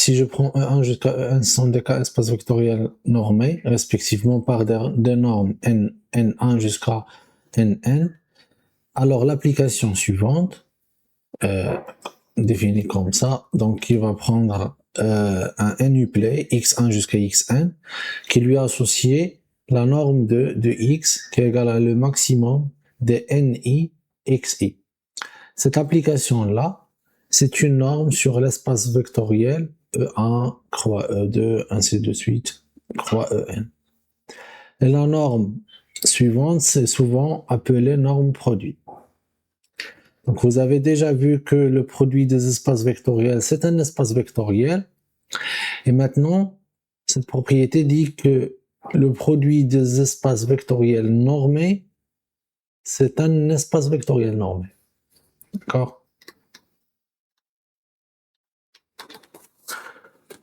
si je prends E1 jusqu'à E1 sont des cas espaces vectoriels normés, respectivement par des normes N1 jusqu'à Nn, alors l'application suivante, définie comme ça, donc il va prendre un NUplay x1 jusqu'à xn, qui lui a associé la norme de x qui est égale à le maximum des ni xi. Cette application-là, c'est une norme sur l'espace vectoriel E1, croix E2, ainsi de suite, croix En. Et la norme suivante, c'est souvent appelée norme produit. Donc vous avez déjà vu que le produit des espaces vectoriels, c'est un espace vectoriel. Et maintenant, cette propriété dit que le produit des espaces vectoriels normés, c'est un espace vectoriel normé. D'accord?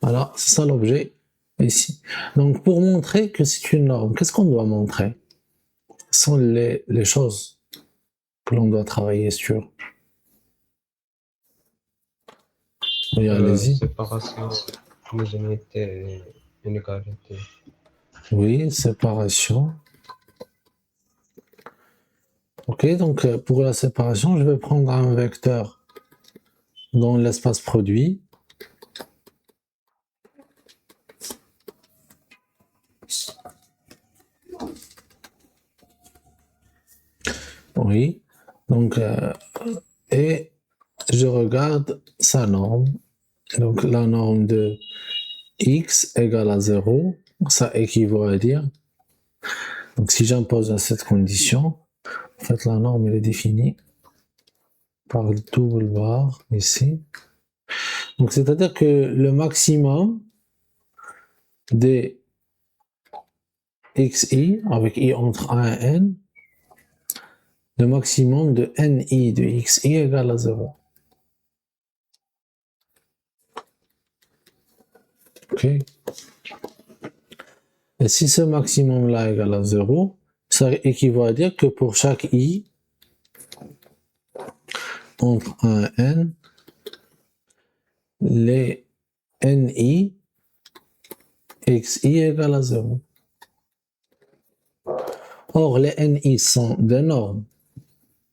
Voilà, c'est ça l'objet ici. Donc pour montrer que c'est une norme, qu'est-ce qu'on doit montrer? Ce sont les choses que l'on doit travailler sur. Oui, allez-y. Séparation, homogénéité, inégalité. Oui, séparation. Ok, donc pour la séparation, je vais prendre un vecteur dans l'espace produit. Oui, donc et je regarde sa norme. Donc la norme de x égale à 0, ça équivaut à dire, donc si j'impose à cette condition, en fait la norme elle est définie par le double barre ici. Donc c'est-à-dire que le maximum des xi, avec i entre 1 et n, le maximum de ni de xi égale à 0. Ok. Et si ce maximum-là égale à 0, ça équivaut à dire que pour chaque i entre 1 et n, les ni xi égale à 0. Or, les ni sont des normes,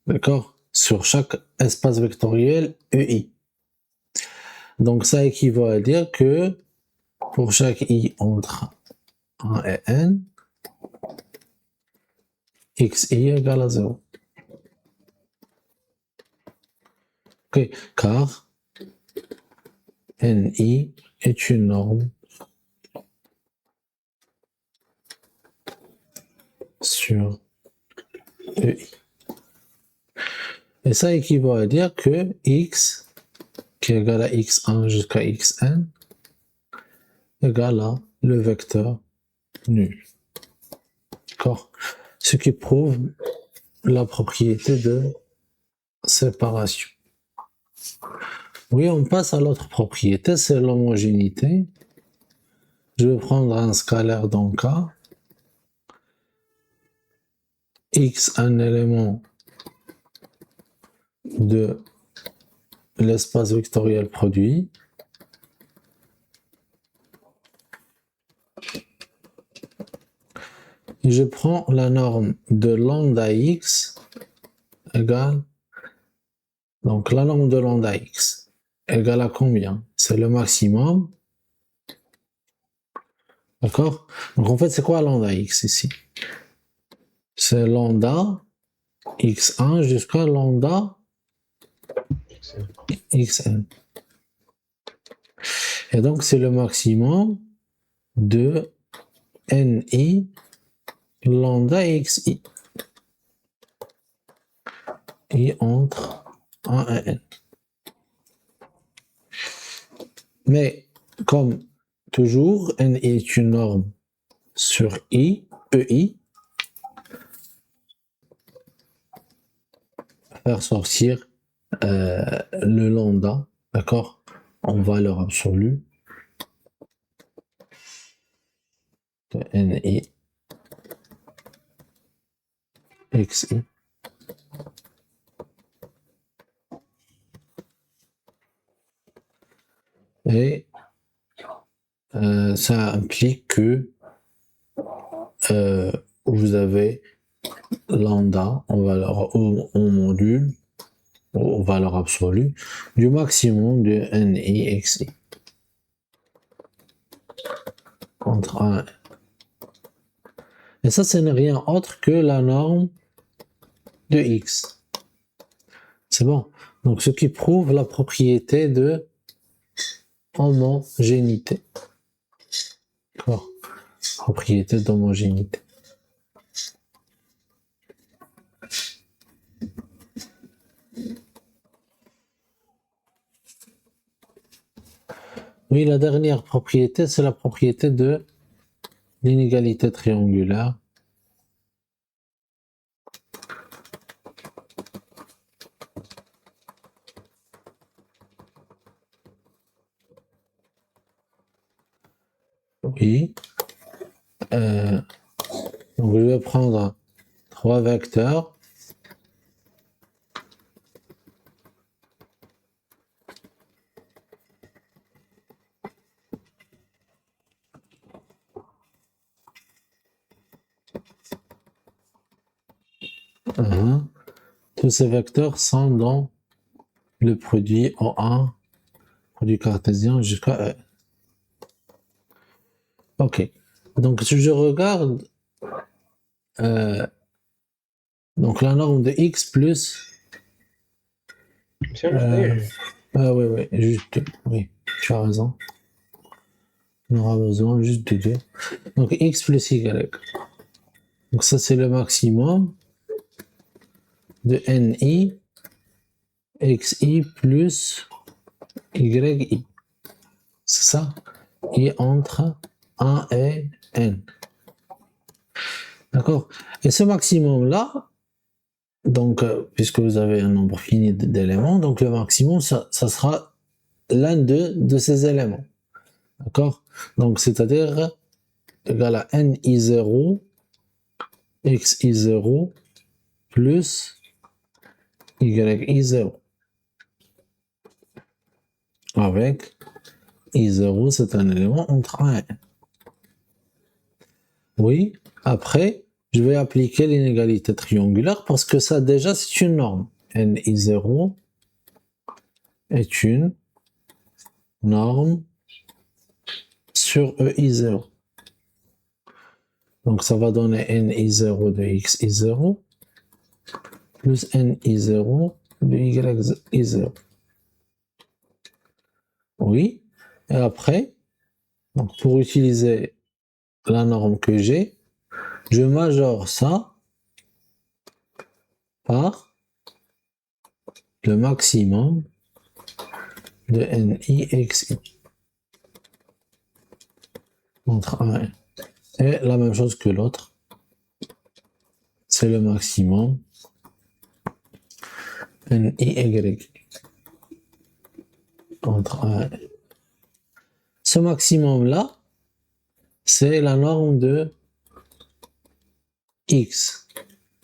d'accord, sur chaque espace vectoriel ei. Donc, ça équivaut à dire que pour chaque i entre 1 et n, xi égale à 0. Okay. Car ni est une norme sur ei. Et ça équivaut à dire que x qui est égal à x1 jusqu'à xn égale à le vecteur nul. D'accord? Ce qui prouve la propriété de séparation. Oui, on passe à l'autre propriété, c'est l'homogénéité. Je vais prendre un scalaire dans K. X, un élément de l'espace vectoriel produit. Et je prends la norme de lambda x égale, donc la norme de lambda x égale à combien? C'est le maximum. D'accord? Donc en fait, c'est quoi lambda x ici? C'est lambda x1 jusqu'à lambda xn. Et donc c'est le maximum de ni lambda xi. I entre 1 et n. Mais comme toujours, n est une norme sur i, ei, faire sortir le lambda, d'accord, en valeur absolue de ni xi. Et ça implique que vous avez lambda en valeur au module, aux valeurs absolues, du maximum de ni xi entre 1. Et ça, ce n'est rien autre que la norme de x. C'est bon. Donc, ce qui prouve la propriété de homogénéité. D'accord. Propriété d'homogénéité. Oui, la dernière propriété, c'est la propriété de l'inégalité triangulaire. Oui. Donc, je vais prendre 3 vecteurs. Tous ces vecteurs sont dans le produit O1, produit cartésien jusqu'à E. Ok. Donc, si je regarde donc la norme de x plus oui, juste, oui, tu as raison. On aura besoin juste de 2. Donc x plus y. Donc ça, c'est le maximum de ni xi plus yi. C'est ça? Et entre 1 et n. D'accord? Et ce maximum-là, donc, puisque vous avez un nombre fini d'éléments, donc le maximum, ça sera l'un de ces éléments. D'accord? Donc, c'est-à-dire égal à ni0, xi0 plus yi0. Avec i0, c'est un élément entre 1 et n. Oui, après, je vais appliquer l'inégalité triangulaire parce que ça, déjà, c'est une norme. ni0 est une norme sur ei0. Donc, ça va donner ni0 de xi0 plus ni0 de yi0. Oui, et après, donc pour utiliser la norme que j'ai, je majore ça par le maximum de ni xi entre 1 et n. Et la même chose que l'autre, c'est le maximum ni y entre 1 et n. Ce maximum-là, c'est la norme de x.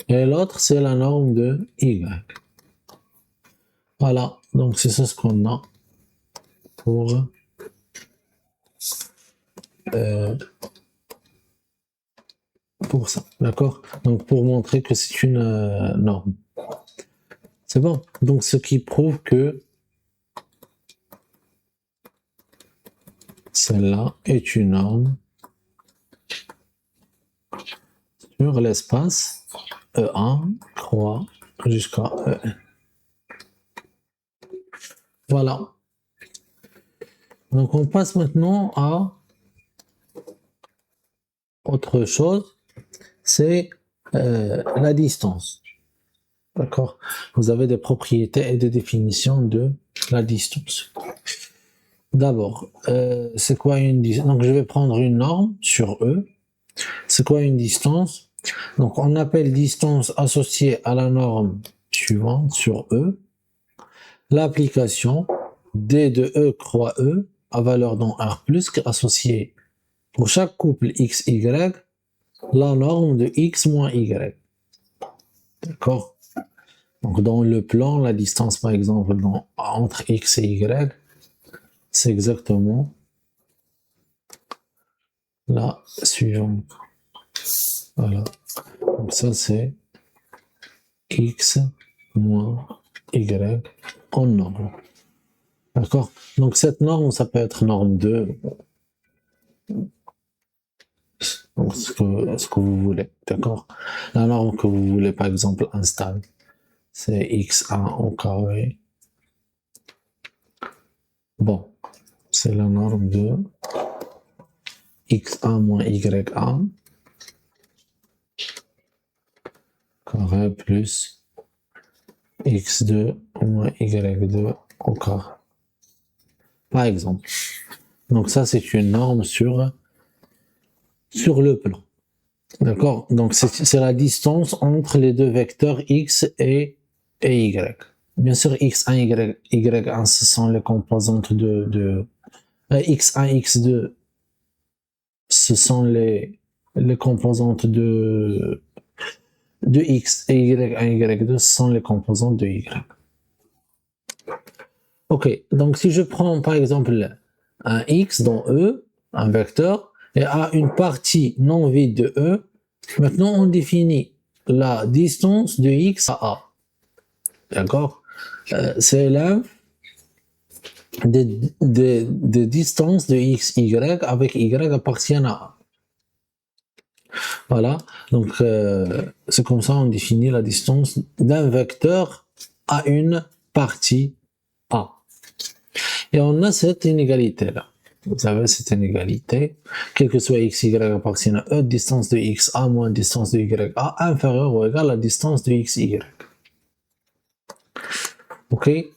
Et l'autre, c'est la norme de y. Voilà, donc c'est ça ce qu'on a pour ça, d'accord? Donc pour montrer que c'est une norme. C'est bon. Donc ce qui prouve que celle-là est une norme sur l'espace E1 croix jusqu'à E. Voilà. Donc on passe maintenant à autre chose, c'est la distance. D'accord? Vous avez des propriétés et des définitions de la distance. D'abord, c'est quoi une distance? Donc je vais prendre une norme sur E. C'est quoi une distance? Donc on appelle distance associée à la norme suivante sur E l'application D de E croix E à valeur dans R+, associée pour chaque couple XY la norme de X moins Y. D'accord? Donc dans le plan, la distance par exemple entre X et Y, c'est exactement la suivante. Voilà. Donc ça, c'est x moins y en norme. D'accord? Donc cette norme, ça peut être norme 2. Donc ce que vous voulez. D'accord? La norme que vous voulez, par exemple, installer, c'est x1 au carré. Bon, c'est la norme de x1 moins y1 carré plus x2 moins y2 au carré. Par exemple. Donc ça, c'est une norme sur le plan. D'accord? Donc c'est la distance entre les deux vecteurs x et y. Bien sûr, x1, y1, ce sont les composantes de x1, x2, ce sont les composantes de x et y1, y2, ce sont les composantes de y. Ok, donc si je prends par exemple un x dans E, un vecteur, et a une partie non vide de E, maintenant on définit la distance de x à A. D'accord? C'est l'inf des distances de x, y avec y appartiennent à A. Voilà, donc c'est comme ça on définit la distance d'un vecteur à une partie A. Et on a cette inégalité-là. Vous avez cette inégalité, quel que soit x, y appartient à E, distance de x A moins distance de y A inférieure ou égale à la distance de x, y. Ok? Et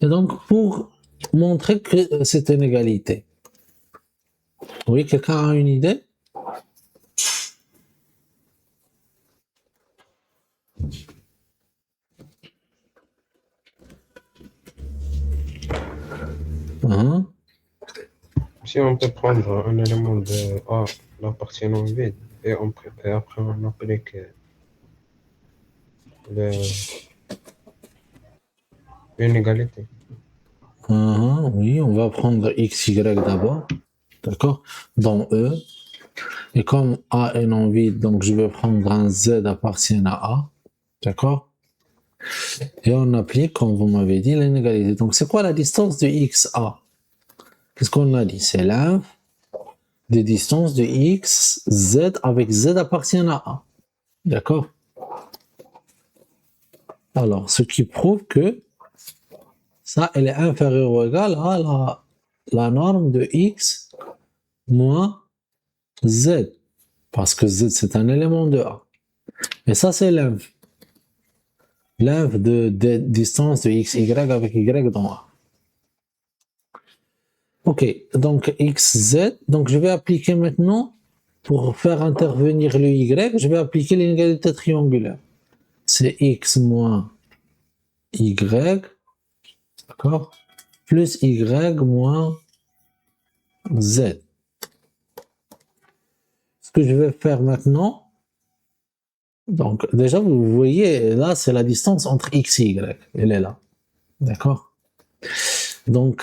donc, pour montrer que c'est une égalité. Oui, quelqu'un a une idée? Hein? Si on peut prendre un élément de A, l'appartenant vide, et après on applique une égalité. Oui, on va prendre x, y d'abord. D'accord? Dans E. Et comme A est non vide, donc je vais prendre un Z appartient à A. D'accord? Et on applique, comme vous m'avez dit, l'inégalité. Donc c'est quoi la distance de XA? Qu'est-ce qu'on a dit? C'est l'inf des distances de X, Z avec Z appartient à A. D'accord? Alors, ce qui prouve que ça, elle est inférieure ou égale à la norme de X moins Z. Parce que Z, c'est un élément de A. Et ça, c'est l'inf. L'inf de distance de x, y avec y dans A. Ok, donc x, z. Donc je vais appliquer maintenant, pour faire intervenir le y, je vais appliquer l'inégalité triangulaire. C'est x moins y, d'accord, plus y moins z. Ce que je vais faire maintenant, donc déjà vous voyez, là c'est la distance entre x et y, elle est là, d'accord. Donc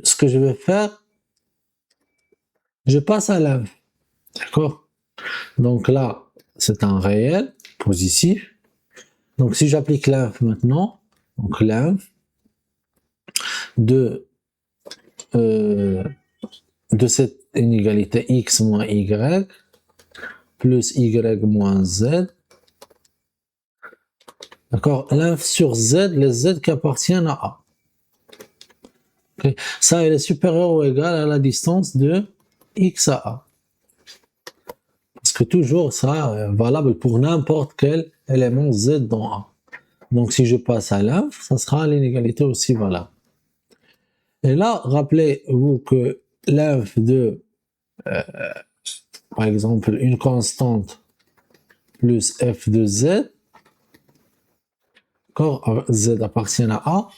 ce que je vais faire, je passe à l'inf, d'accord. Donc là, c'est un réel positif. Donc si j'applique l'inf maintenant, donc l'inf de cette inégalité x moins y plus y moins z, d'accord, l'inf sur z, les z qui appartiennent à A. Okay. Ça, elle est supérieure ou égale à la distance de x à A. Parce que toujours, ça est valable pour n'importe quel élément z dans A. Donc si je passe à l'inf, ça sera l'inégalité aussi valable. Et là, rappelez-vous que l'inf de, par exemple, une constante plus f de z, quand z appartient à A,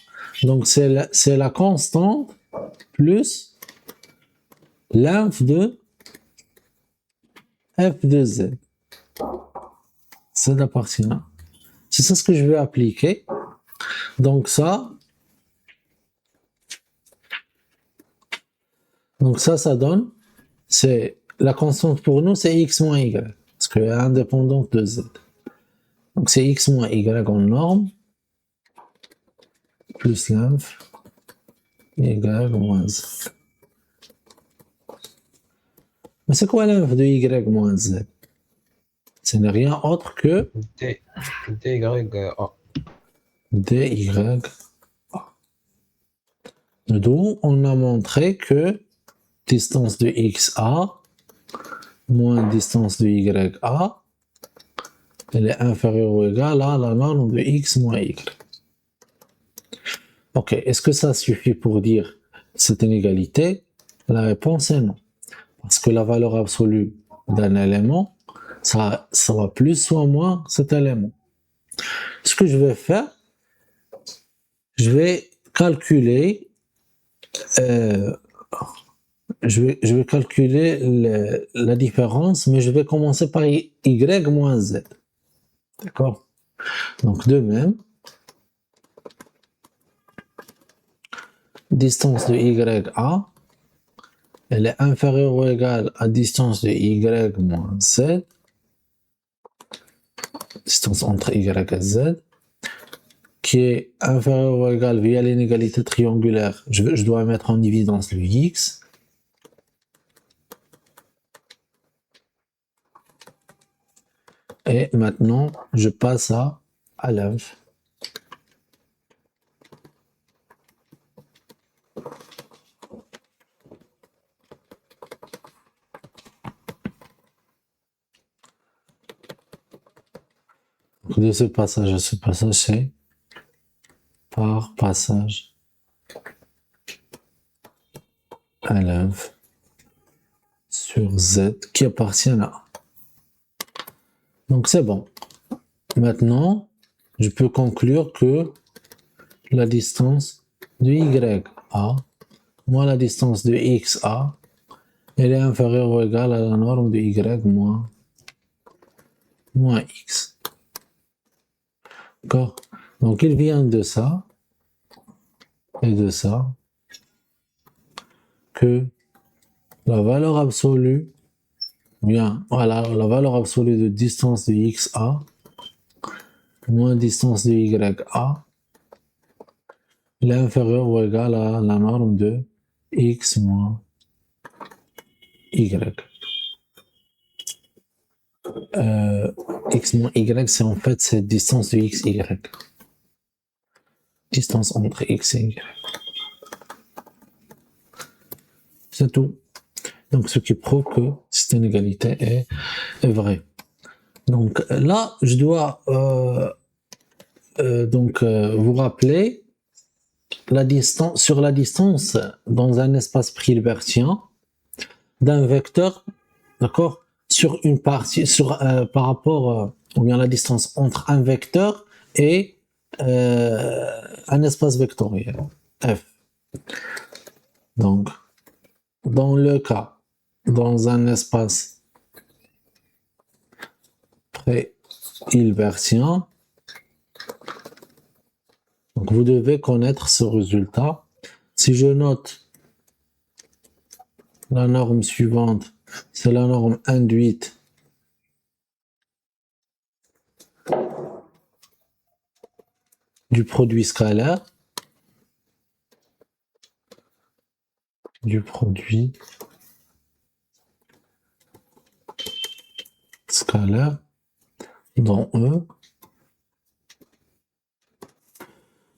donc c'est la constante plus l'inf de f de z. Z appartient à A. C'est ça ce que je vais appliquer. Donc ça donne c'est la constante pour nous, c'est x moins y, parce qu'elle est indépendante de z. Donc c'est x moins y en norme, plus l'inf, y moins z. Mais c'est quoi l'inf de y moins z? Ce n'est rien autre que dy A. dy A. D'où on a montré que distance de xa moins distance de ya, elle est inférieure ou égale à la norme de x moins y. Ok, est-ce que ça suffit pour dire cette inégalité? La réponse est non. Parce que la valeur absolue d'un élément, ça va plus soit moins cet élément. Ce que je vais faire, je vais calculer je vais calculer la différence, mais je vais commencer par y moins z. D'accord? Donc de même, distance de ya, elle est inférieure ou égale à distance de y moins z, distance entre y et z, qui est inférieure ou égale via l'inégalité triangulaire. Je dois mettre en évidence le x. Et maintenant, je passe à l'inf. De ce passage à ce passage, c'est par passage à l'inf sur z qui appartient à A. Donc c'est bon. Maintenant, je peux conclure que la distance de ya moins la distance de xa, elle est inférieure ou égale à la norme de y moins x. D'accord? Donc il vient de ça et de ça que la valeur absolue, bien, voilà, la valeur absolue de distance de xa moins distance de ya, elle est inférieure ou égale à la norme de x moins y. X moins y, c'est en fait cette distance de x, y. Distance entre x et y. C'est tout. Donc, ce qui prouve que cette inégalité est vraie. Donc là, je dois vous rappeler la distance, sur la distance dans un espace hilbertien d'un vecteur, d'accord, sur une partie, par rapport, ou bien la distance entre un vecteur et un espace vectoriel, F. Donc, dans le cas, dans un espace pré-hilbertien, donc vous devez connaître ce résultat. Si je note la norme suivante, c'est la norme induite du produit scalaire, dans E.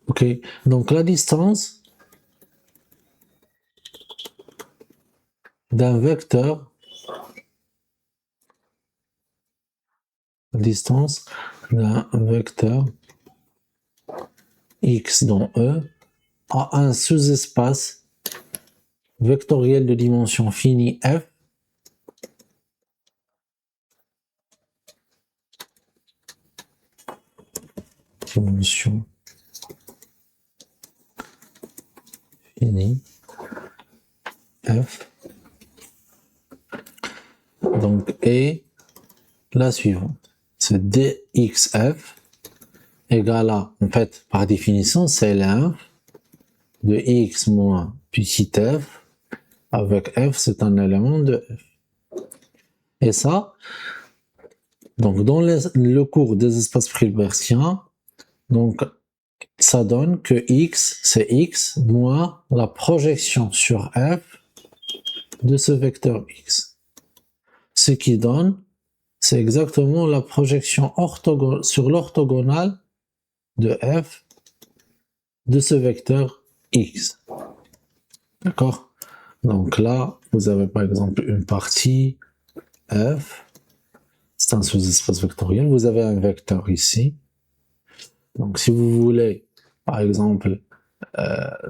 Ok, donc la distance d'un vecteur, X dans E a un sous-espace vectoriel de dimension finie F dimension finie F. Donc, et la suivante, c'est dxf égale à, en fait, par définition, c'est l'inf de x moins petit f avec f, c'est un élément de f. Et ça, donc dans le cours des espaces hilbertiens, donc ça donne que x, c'est x moins la projection sur f de ce vecteur x. Ce qui donne, c'est exactement la projection sur l'orthogonale de f de ce vecteur x. D'accord? Donc là, vous avez par exemple une partie f, c'est un sous-espace vectoriel, vous avez un vecteur ici. Donc si vous voulez, par exemple,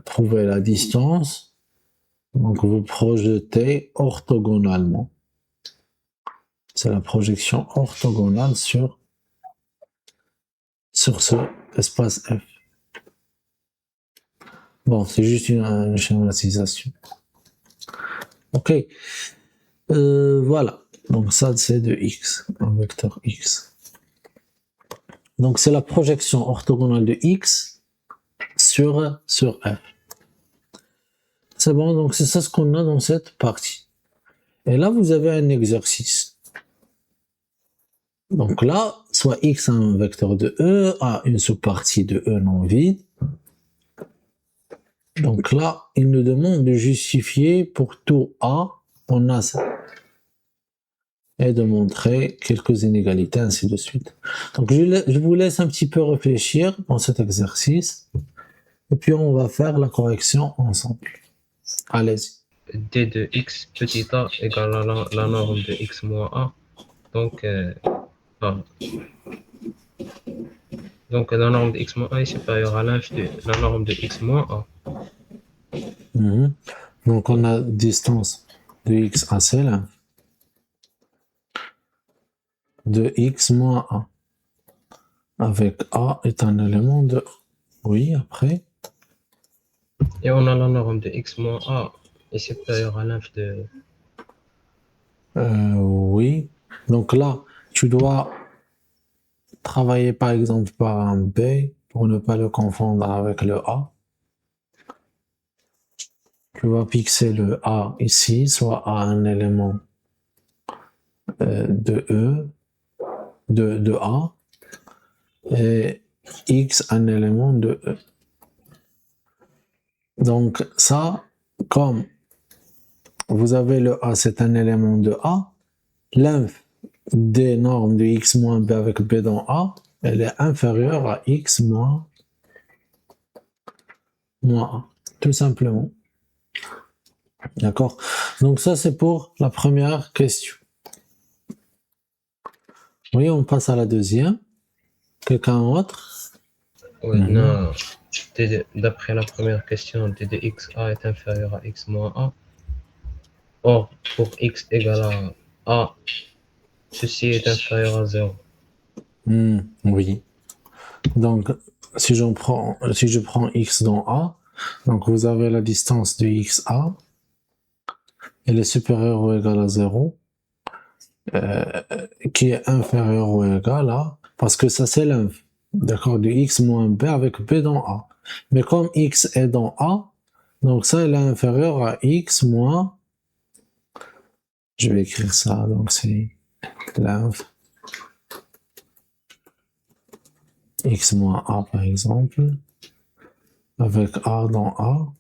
trouver la distance, donc vous projetez orthogonalement. C'est la projection orthogonale sur ce espace f. Bon, c'est juste une schématisation. Ok. Voilà. Donc ça, c'est de x, un vecteur x. Donc c'est la projection orthogonale de x sur f. C'est bon, donc c'est ça ce qu'on a dans cette partie. Et là, vous avez un exercice. Donc là, soit x a un vecteur de E, a une sous-partie de E non vide. Donc là, il nous demande de justifier pour tout A, on a ça. Et de montrer quelques inégalités, ainsi de suite. Donc je vous laisse un petit peu réfléchir dans cet exercice. Et puis on va faire la correction ensemble. Allez-y. D de x petit a égale à la norme de x moins a. Donc, A. Donc la norme de x moins a est supérieure à l'inf de la norme de x moins a. Donc on a distance de x à celle de x moins a. Avec a est un élément de... Oui, après. Et on a la norme de x moins a est supérieure à l'inf de... Oui. Donc là, tu dois travailler par exemple par un b pour ne pas le confondre avec le a. Tu vas fixer le a ici, soit à un élément de E, de A, et X un élément de E. Donc ça, comme vous avez le A, c'est un élément de A, l'inf des normes de X moins B avec B dans A, elle est inférieure à X moins A, tout simplement. D'accord? Donc ça, c'est pour la première question. Oui, on passe à la deuxième. Quelqu'un autre? Oui, non. D'après la première question, d de x a est inférieur à x moins a. Or, pour x égale à a, ceci est inférieur à 0. Oui. Donc, si je prends x dans A, donc vous avez la distance de xa, elle est supérieure ou égale à 0, qui est inférieure ou égale à, parce que ça c'est l'inf, d'accord, de x moins b avec b dans A. Mais comme x est dans A, donc ça elle est inférieure à x moins, je vais écrire ça, donc c'est l'inf, x moins A par exemple, avec A dans A,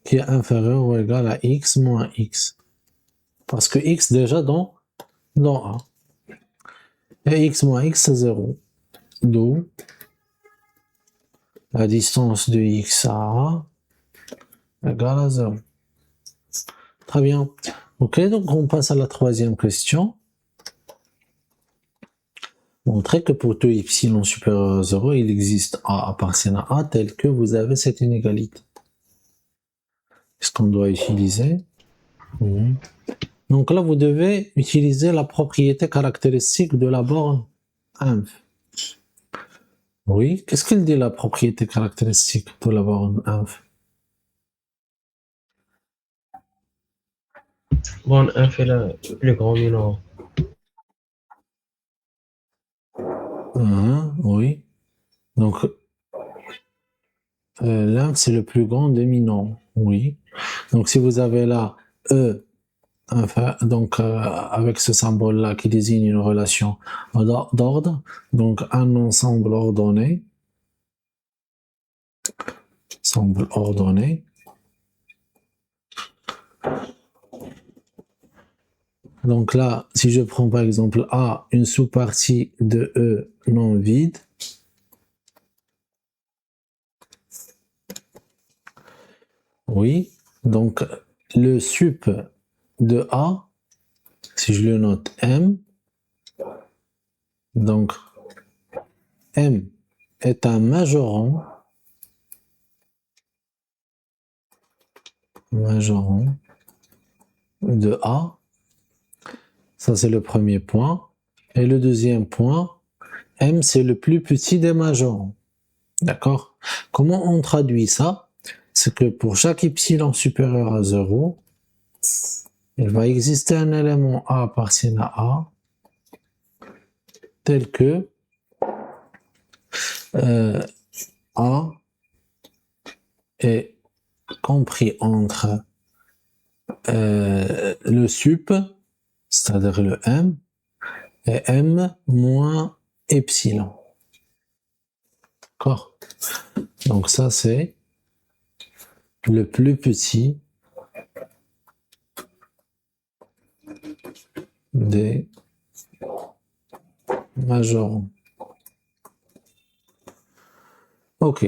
qui est inférieur ou égal à x moins x. Parce que x déjà dans A. Et x moins x, c'est 0. D'où la distance de x à A égale à 0. Très bien. Ok, donc on passe à la troisième question. Montrer que pour tout epsilon supérieur à 0, il existe A appartient à A tel que vous avez cette inégalité. Qu'est-ce qu'on doit utiliser? Donc là, vous devez utiliser la propriété caractéristique de la borne inf. Oui, qu'est-ce qu'il dit la propriété caractéristique de la borne inf? Borne inf est le plus grand minimum. Oui. Donc, l'inf, c'est le plus grand des mineurs. Oui. Donc, si vous avez là E, enfin, donc avec ce symbole-là qui désigne une relation d'ordre, donc un ensemble ordonné, Donc là, si je prends par exemple A, une sous-partie de E non vide, oui, donc le sup de A, si je le note M, donc M est un majorant de A, ça c'est le premier point. Et le deuxième point, M c'est le plus petit des majorants. D'accord? Comment on traduit ça? C'est que pour chaque epsilon supérieur à 0, il va exister un élément A appartiennent à A, tel que A est compris entre le sup, c'est-à-dire le M, et M moins epsilon. D'accord? Donc ça, c'est le plus petit des majorants. Ok.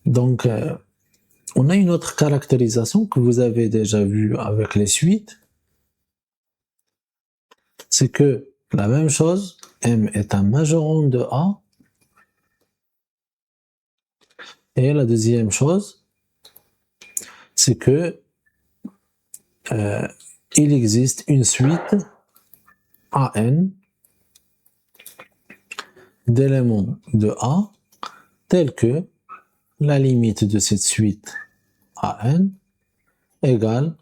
Donc, on a une autre caractérisation que vous avez déjà vue avec les suites. C'est que la même chose, M est un majorant de A. Et la deuxième chose, c'est que il existe une suite AN d'éléments de A telle que la limite de cette suite AN égale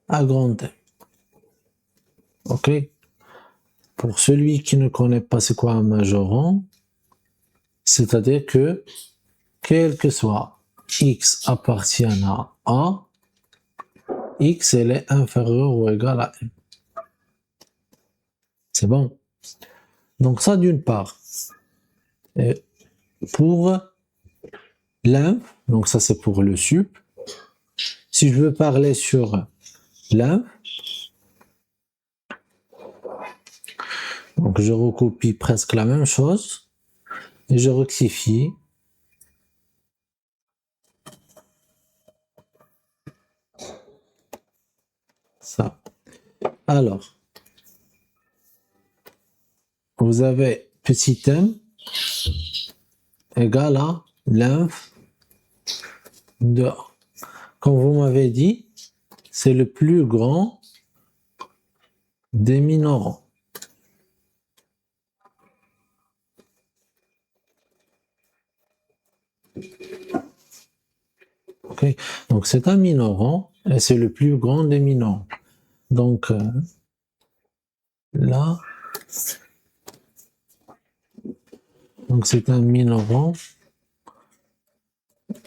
à grand M. Ok? Pour celui qui ne connaît pas c'est quoi un majorant, c'est-à-dire que quel que soit X appartienne à A, X elle est inférieur ou égal à M. C'est bon? Donc ça d'une part. Et pour l'inf, donc ça c'est pour le sup. Si je veux parler sur l'inf, donc je recopie presque la même chose et je rectifie. Ça. Alors, vous avez petit m égal à l'inf de A. Comme vous m'avez dit, c'est le plus grand des minorants. Okay. Donc c'est un minorant et c'est le plus grand des minorants. Donc là, donc c'est un minorant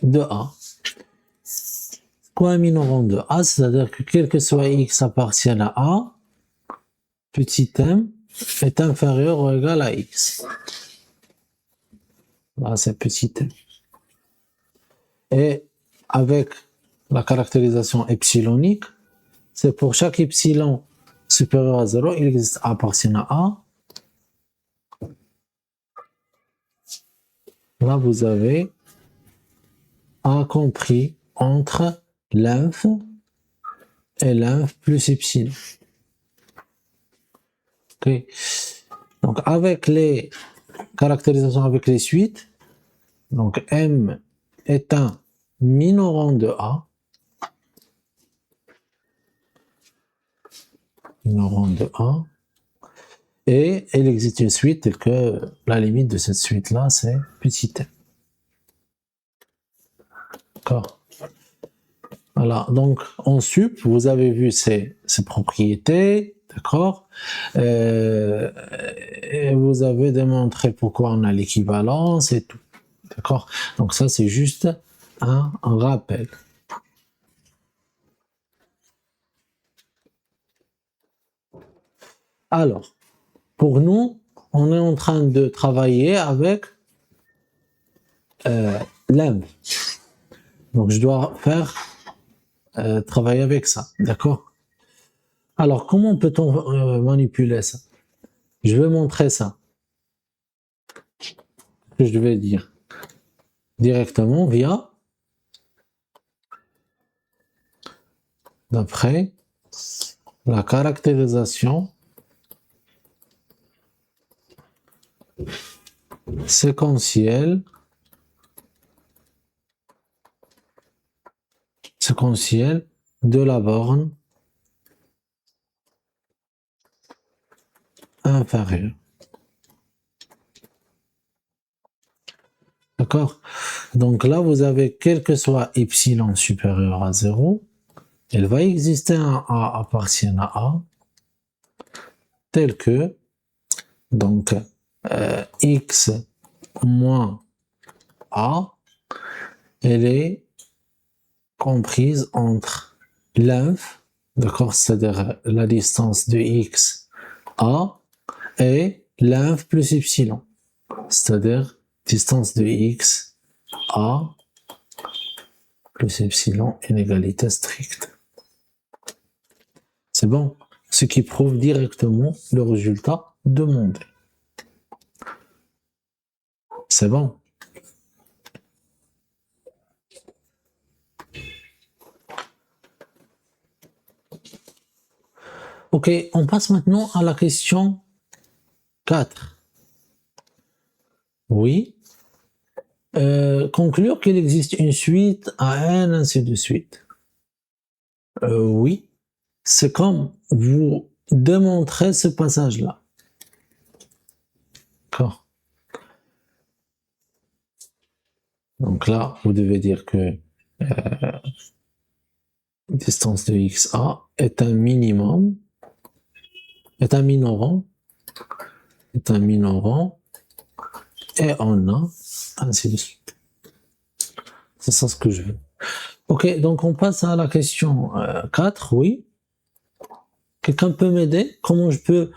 de A. Quoi un minorant de A? C'est-à-dire que quel que soit X appartienne à A, petit m est inférieur ou égal à X. Là c'est petit m. Et avec la caractérisation epsilonique, c'est pour chaque epsilon supérieur à 0, il existe A appartient à A. Là, vous avez A compris entre l'inf et l'inf plus epsilon. Okay. Donc, avec les caractérisations avec les suites, donc M est un minorant de A. Minorant de A. Et il existe une suite telle que la limite de cette suite-là, c'est petit m. D'accord. Voilà, donc en sup, vous avez vu ces propriétés, d'accord, et vous avez démontré pourquoi on a l'équivalence et tout, d'accord. Donc ça, c'est juste un rappel. Alors, pour nous, on est en train de travailler avec l'env. Donc, je dois faire travailler avec ça, d'accord? Alors, comment peut-on manipuler ça? Je vais montrer ça. Que je vais dire directement via, d'après la caractérisation séquentielle de la borne inférieure. D'accord? Donc là, vous avez quel que soit epsilon supérieur à 0, il va exister un A appartient à A, tel que, donc, x moins A, elle est comprise entre l'inf, d'accord, c'est-à-dire la distance de x A, et l'inf plus epsilon, c'est-à-dire distance de x A plus epsilon inégalité stricte. C'est bon, ce qui prouve directement le résultat demandé. C'est bon. Ok, on passe maintenant à la question 4. Oui. Conclure qu'il existe une suite à n, ainsi de suite. Oui. C'est comme vous démontrez ce passage-là. D'accord. Donc là, vous devez dire que distance de xa est un minimum, est un minorant, et on a ainsi de suite. C'est ça ce que je veux. Ok, donc on passe à la question 4, oui. Quelqu'un peut m'aider? Comment je peux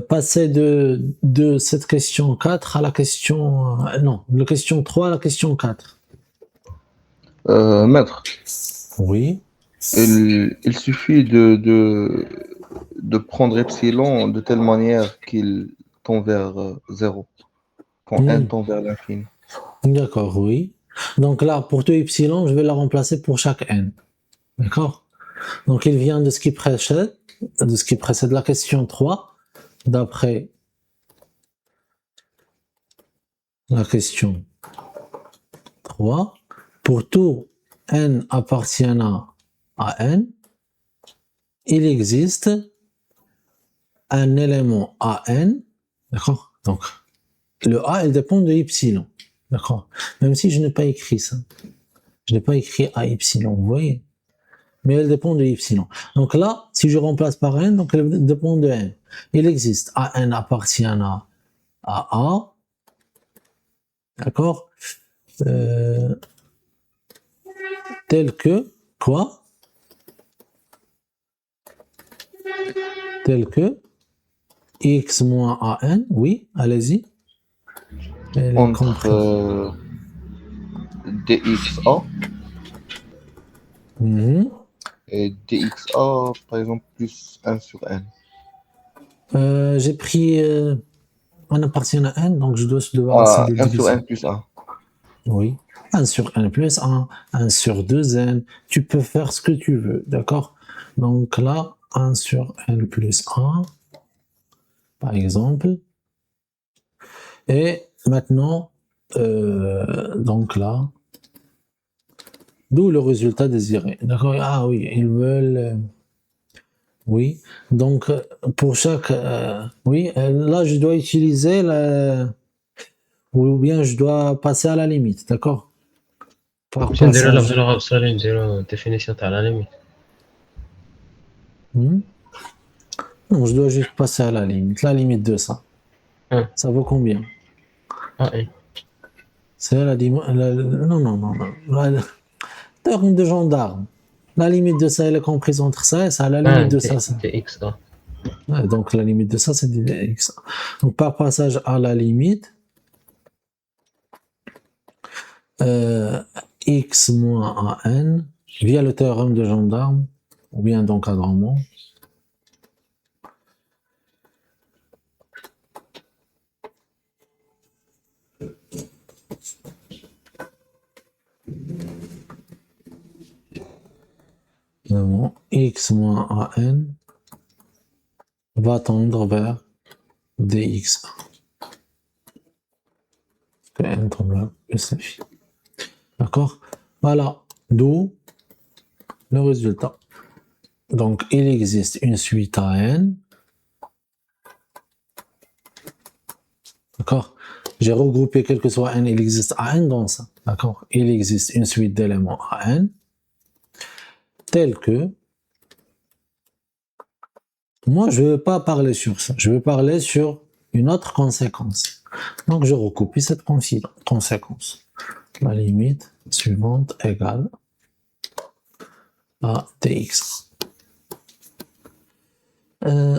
passer de cette question 4 à la question... non, de la question 3 à la question 4. Maître, Oui. il suffit de prendre epsilon de telle manière qu'il tend vers 0, quand n tend vers l'infini. D'accord, oui. Donc là, pour tout epsilon, je vais la remplacer pour chaque n. D'accord? Donc il vient de ce qui précède la question 3, d'après la question 3. Pour tout n appartiennant à n, il existe un élément AN, d'accord? Donc, le A, il dépend de epsilon, d'accord? Même si je n'ai pas écrit ça. Je n'ai pas écrit A epsilon, vous voyez? Mais elle dépend de epsilon. Donc là, si je remplace par n, donc elle dépend de n. Il existe AN appartient à A, d'accord? Tel que, quoi? Tel que x moins AN, oui, allez-y. Entre dxa et dxa, par exemple, plus 1 sur n. J'ai pris n appartient à n, donc je dois se débarrasser de 1 sur division. n plus 1. Oui. 1 sur n plus 1, 1 sur 2n, tu peux faire ce que tu veux, d'accord? Donc là, 1 sur n plus 1, par exemple. Et maintenant, donc là, d'où le résultat désiré, d'accord? Ah oui, ils veulent... oui, donc pour chaque... oui, là je dois utiliser la... ou bien je dois passer à la limite, d'accord? Par باش نديرو passage. لا غوصلي نديرو définition تاع la limite. Non, je dois juste passer à la limite de ça. Ça vaut combien? AN. C'est non, non, non, non. La terme de gendarme. La limite de ça, elle est comprise entre ça et ça. La Ah, limite de ça, c'est. dxa. Ouais, donc la limite de ça, c'est x. Donc par passage à la limite, x moins an via le théorème de gendarme, ou bien d'encadrement. Vraiment, x moins an va tendre vers dx. Que n tend vers plus phi. D'accord? Voilà, d'où le résultat. Donc, il existe une suite à n. D'accord? J'ai regroupé quel que soit n, il existe à n dans ça. D'accord? Il existe une suite d'éléments à n, telle que, moi, je ne veux pas parler sur ça. Je veux parler sur une autre conséquence. Donc, je recopie cette conséquence. La limite suivante égale à dx.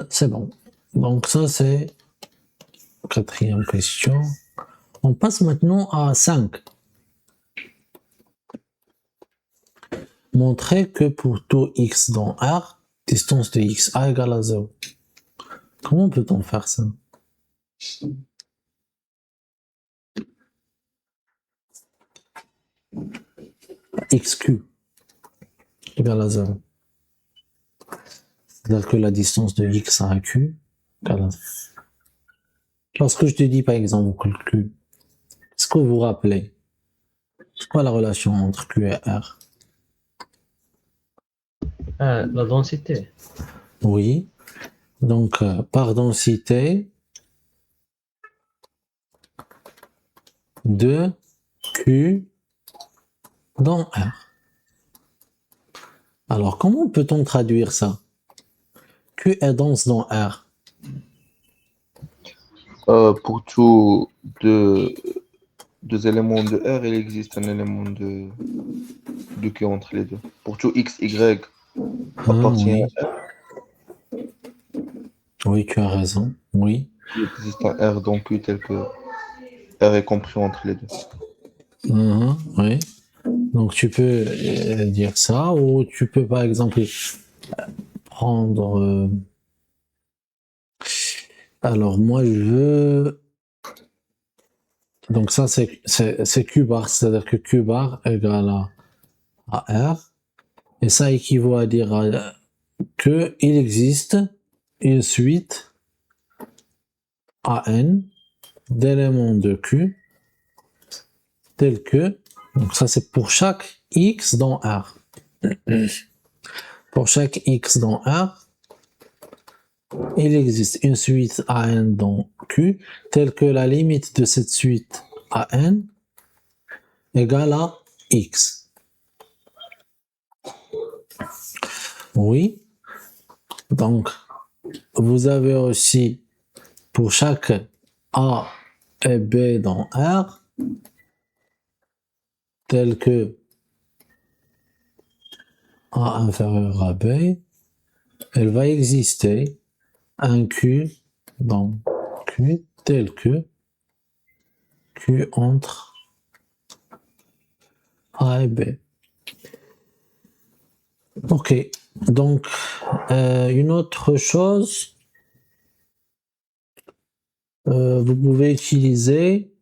C'est bon. Donc, ça, c'est quatrième question. On passe maintenant à 5. Montrer que pour tout x dans R, distance de xa égale à 0. Comment peut-on faire ça? xq égale à 0. C'est-à-dire que la distance de x à q égale à 0. Lorsque je te dis par exemple q, est-ce que vous vous rappelez? C'est quoi la relation entre q et r? Ah, la densité. Oui. Donc, par densité de q dans R. Alors, comment peut-on traduire ça? Q est dense dans R. Pour tous deux éléments de R, il existe un élément de Q entre les deux. Pour tout x, y appartient Oui. à R, Oui, tu as raison. Oui. il existe un R dans Q tel que R est compris entre les deux. Oui. Donc, tu peux dire ça, ou tu peux, par exemple, prendre... alors, moi, je veux... Donc, ça, c'est Q bar, c'est-à-dire que Q bar égale à R. Et ça équivaut à dire qu'il existe une suite AN d'éléments de Q tels que, donc ça c'est pour chaque X dans R. Pour chaque X dans R, il existe une suite AN dans Q telle que la limite de cette suite AN égale à X. Oui. Donc, vous avez aussi pour chaque A et B dans R, tel que A inférieur à B, elle va exister un Q dans Q tel que Q entre A et B. Ok, donc une autre chose, vous pouvez utiliser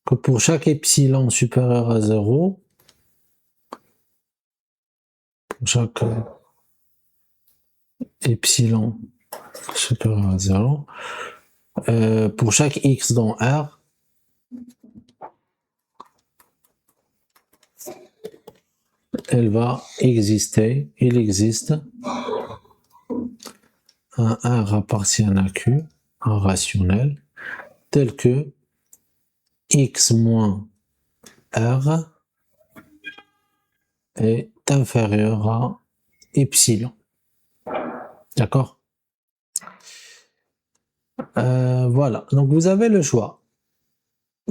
que pour chaque epsilon supérieur à 0, pour chaque epsilon supérieur à 0, pour chaque x dans R, elle va exister, il existe un R appartient à Q, un rationnel, tel que x moins R est inférieur à epsilon. D'accord? Voilà, donc vous avez le choix.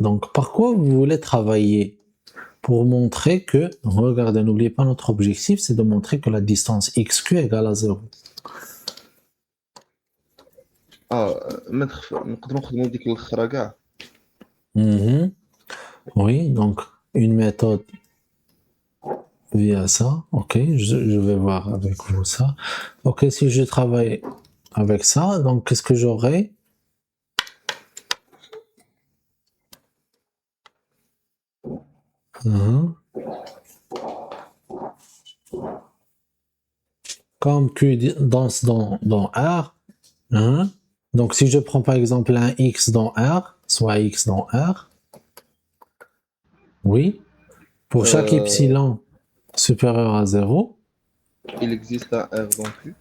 Donc, par quoi vous voulez travailler? Pour montrer que, regardez, n'oubliez pas notre objectif, c'est de montrer que la distance xq égale à 0. maître, نقدر نخدمو ديك الاخرى كاع. Mhm. Oui, donc une méthode via ça. Ok, je vais voir avec vous ça. Ok, si je travaille avec ça, donc qu'est-ce que j'aurai? Mhm. Comme Q danse dans R, hein. Donc si je prends par exemple un X dans R, soit X dans R, oui, pour chaque epsilon supérieur à 0, Il existe un R dans Q,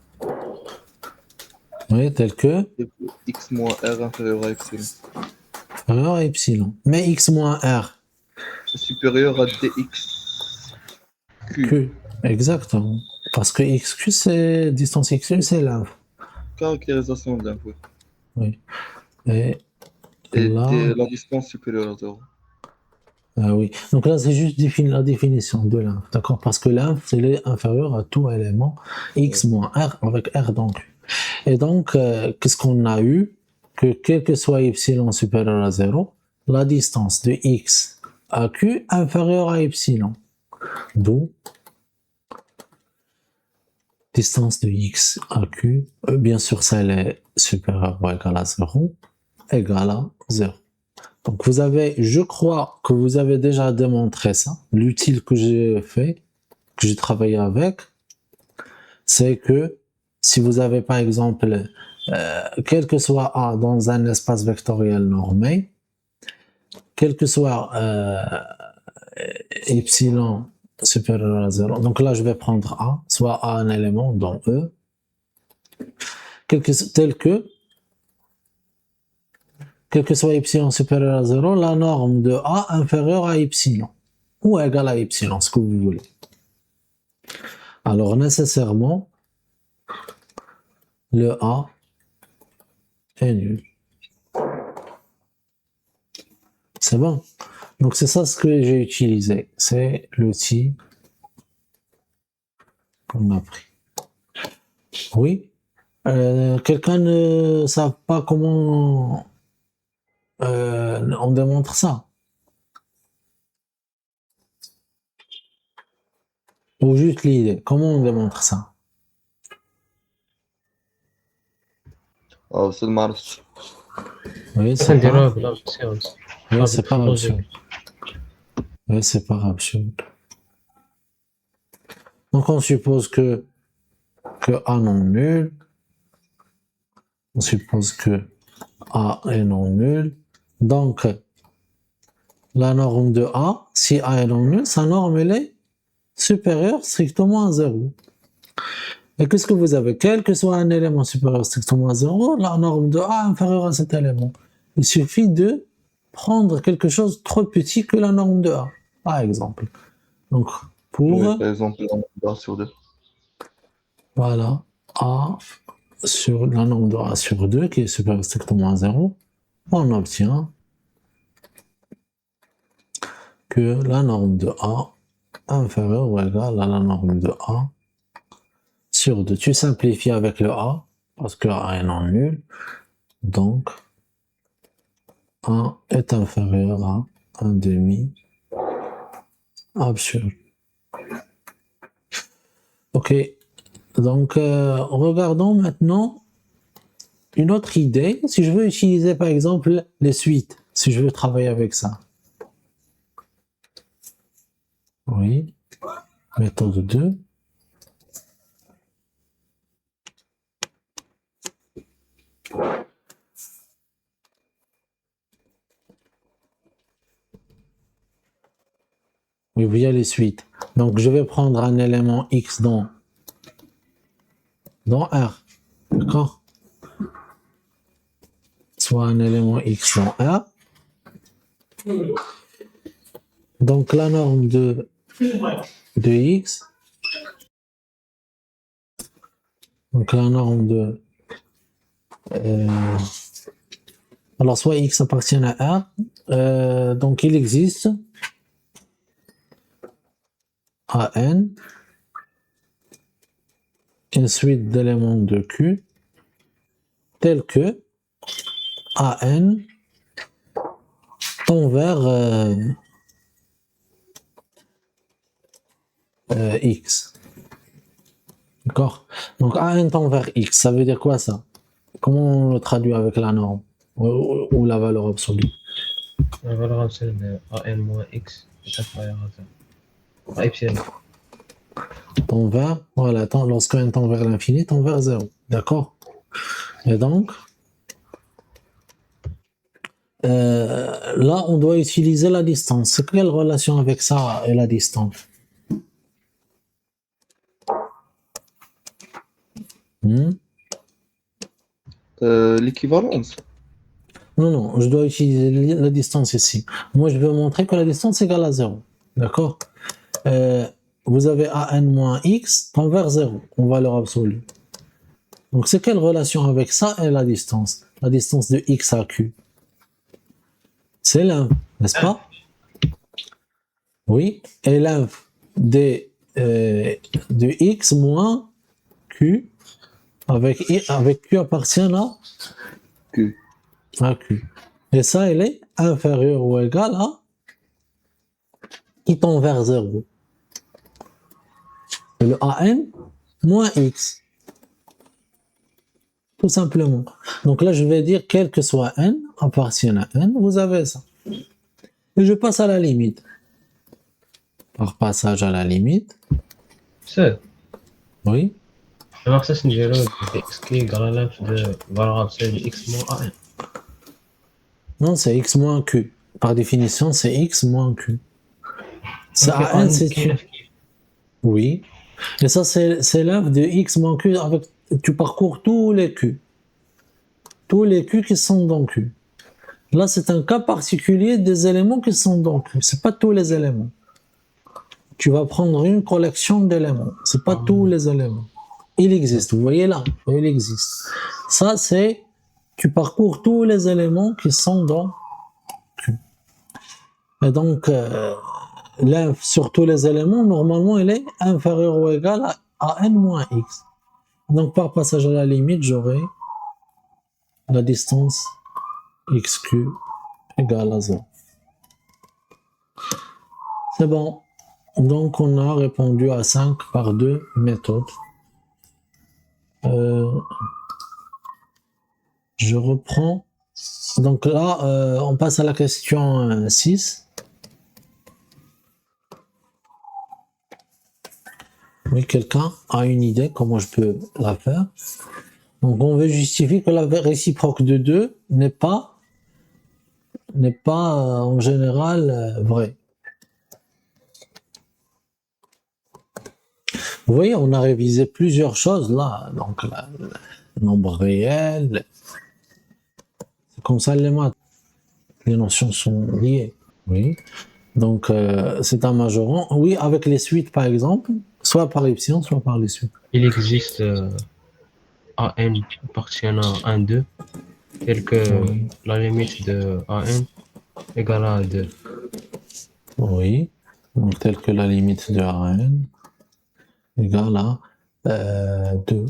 oui, tel que et que X moins R inférieur à epsilon. supérieur à epsilon. Mais X moins R, Supérieur à dx Q. Q, exactement. Parce que XQ, c'est distance XQ, c'est l'inf. Caractérisation de l'input. Oui. Et Et là, la distance supérieure à 0. oui. Donc là, c'est juste la définition de l'inf, d'accord? Parce que l'inf, c'est inférieur à tout élément X moins R avec R dans Q. Et donc, qu'est-ce qu'on a eu? Que quel que soit epsilon supérieur à 0, la distance de X à Q inférieure à epsilon. D'où distance de X à Q, bien sûr, celle est supérieure ou égale à 0, égale à 0. Donc vous avez, je crois que vous avez déjà démontré ça. L'utile que j'ai fait, que j'ai travaillé avec, c'est que si vous avez par exemple, quel que soit A dans un espace vectoriel normé, quel que soit epsilon supérieur à 0, donc là je vais prendre A, soit A un élément dans E, tel que quel que soit epsilon supérieur à 0, la norme de A inférieure à epsilon, ou égale à epsilon, ce que vous voulez. Alors nécessairement, le A est nul. C'est bon. Donc c'est ça ce que j'ai utilisé. C'est l'outil qu'on a pris. Oui. Quelqu'un ne sait pas comment on démontre ça. Ou juste l'idée. Comment on démontre ça? C'est le marche. Oui, c'est pas. نديروها بالابسيونس. Oui, c'est pas logique. absurde. Oui, c'est pas absurde. Donc on suppose que A non nul. On suppose que A est non nul. Donc la norme de A, si A est non nul, sa norme elle est supérieure strictement à 0. Et qu'est-ce que vous avez? Quel que soit un élément supérieur strictement à 0, la norme de A est inférieure à cet élément. Il suffit de prendre quelque chose de trop petit que la norme de A, par exemple. Donc, pour... Oui, par exemple, A sur 2. Voilà, A sur la norme de A sur 2, qui est supérieure strictement à 0, on obtient que la norme de A inférieure ou égale à la norme de A sur 2. Tu simplifies avec le A, parce que A est non nul, donc A est inférieur à 1 demi absurde. Ok, donc regardons maintenant une autre idée. Si je veux utiliser par exemple les suites, si je veux travailler avec ça. Oui, méthode 2. Oui, il y a les suites. Donc je vais prendre un élément X dans R. D'accord? Soit un élément X dans R. Donc la norme de X. Donc la norme de... alors soit X appartient à R, Donc il existe AN une suite d'éléments de Q tels que AN tend vers X. D'accord? Donc AN tend vers X, ça veut dire quoi ça? Comment on le traduit avec la norme ou la valeur absolue? La valeur absolue de AN moins X est inférieure à 0. À epsilon. Tend vers, voilà, lorsque n tend vers l'infini, tend vers 0. D'accord? Et donc, là, on doit utiliser la distance. C'est quelle relation avec ça et la distance? L'équivalence. Non, non, je dois utiliser la distance ici. Moi, je veux montrer que la distance est égale à 0. D'accord? Vous avez AN moins X tend vers 0 en valeur absolue. Donc, c'est quelle relation avec ça et la distance? La distance de X à Q. C'est l'inf, n'est-ce pas? Oui. Et l'inf de X moins Q avec Q appartient à Q. À Q. Et ça, elle est inférieure ou égale à qui tend vers 0. Et le AN moins X. Tout simplement. Donc là, je vais dire quel que soit N appartient à N, vous avez ça. Et je passe à la limite. Par passage à la limite. C'est. Oui. Alors ça, c'est une dialogue de X qui est égal à l'inf de valeur absolue de X moins AN. Non, c'est X moins Q. Par définition, c'est X moins Q. C'est Donc, AN, c'est Q. Oui. Et ça, c'est l'inf de X moins Q. Avec, tu parcours tous les Q. Tous les Q qui sont dans Q. Là, c'est un cas particulier des éléments qui sont dans Q. C'est pas tous les éléments. Tu vas prendre une collection d'éléments. C'est pas tous les éléments. Il existe. Vous voyez là, il existe. Ça, c'est tu parcours tous les éléments qui sont dans Q. Et donc, l'inf sur tous les éléments, normalement, elle est inférieure ou égale à n moins x. Donc, par passage à la limite, j'aurai la distance xq égale à 0. C'est bon. Donc, on a répondu à 5 par 2 méthodes. Je reprends. Donc là, on passe à la question 6. Oui, quelqu'un a une idée comment je peux la faire? Donc, on veut justifier que la réciproque de 2 n'est pas en général vrai. Vous voyez, on a révisé plusieurs choses là. Donc, le nombre réel. C'est comme ça les maths. Les notions sont liées. Oui. Donc, c'est un majorant. Oui, avec les suites, par exemple, soit par epsilon, soit par les suites. Il existe AN appartiennent à 1, 2, tel que la limite de AN égale à 2. Oui. Donc, tel que la limite de AN égale à 2.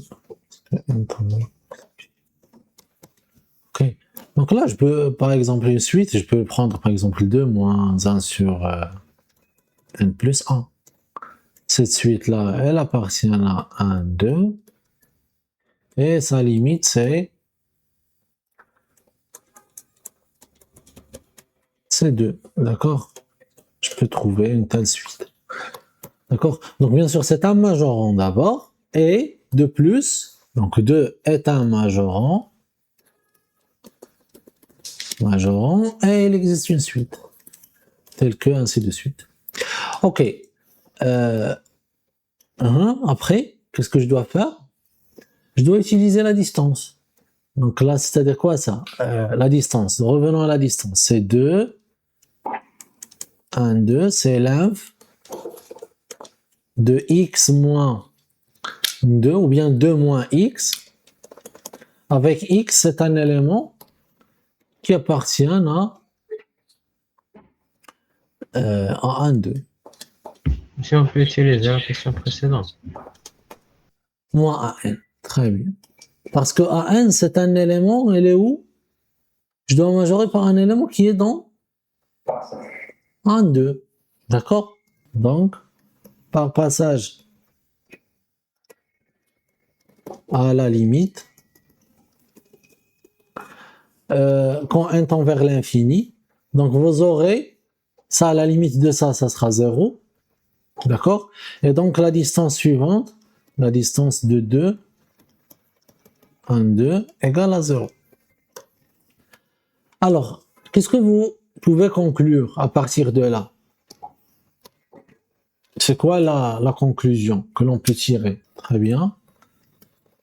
Ok. Donc là, je peux, par exemple, une suite, je peux prendre, par exemple, 2 moins 1 sur n plus 1. Cette suite-là, elle appartient à 1, 2. Et sa limite, c'est 2. D'accord? Je peux trouver une telle suite. D'accord? Donc, bien sûr, c'est un majorant d'abord. Et de plus, donc 2 est un majorant. Et il existe une suite. Telle que, ainsi de suite. Ok. Après, qu'est-ce que je dois faire? Je dois utiliser la distance. Donc là, c'est-à-dire quoi ça? La distance. Revenons à la distance. C'est 2. 1, 2. C'est l'inf de x moins 2 ou bien 2 moins x. Avec x, c'est un élément qui appartient à en 1, 2. Si on peut utiliser la question précédente. Moins AN. Très bien. Parce que AN, c'est un élément, il est où? Je dois majorer par un élément qui est dans 1, 2. D'accord? Donc, par passage à la limite, quand n tend vers l'infini, donc vous aurez ça à la limite de ça sera 0. D'accord? Et donc la distance suivante, la distance de 2, 1, 2, égale à 0. Alors, qu'est-ce que vous pouvez conclure à partir de là? C'est quoi la conclusion que l'on peut tirer? Très bien.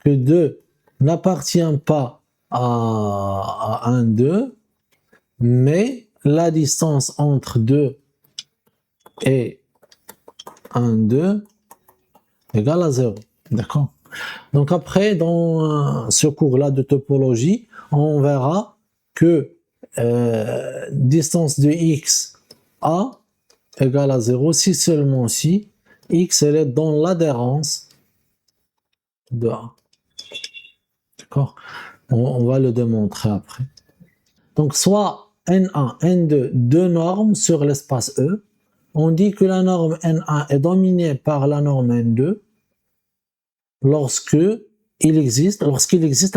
Que 2 n'appartient pas à 1, 2, mais la distance entre 2 et 1, 2 égale à 0. D'accord? Donc après, dans ce cours-là de topologie, on verra que distance de x a égale à 0 si seulement si x elle est dans l'adhérence de A. D'accord? On va le démontrer après. Donc soit N1, N2, deux normes sur l'espace E. On dit que la norme N1 est dominée par la norme N2 lorsqu'il existe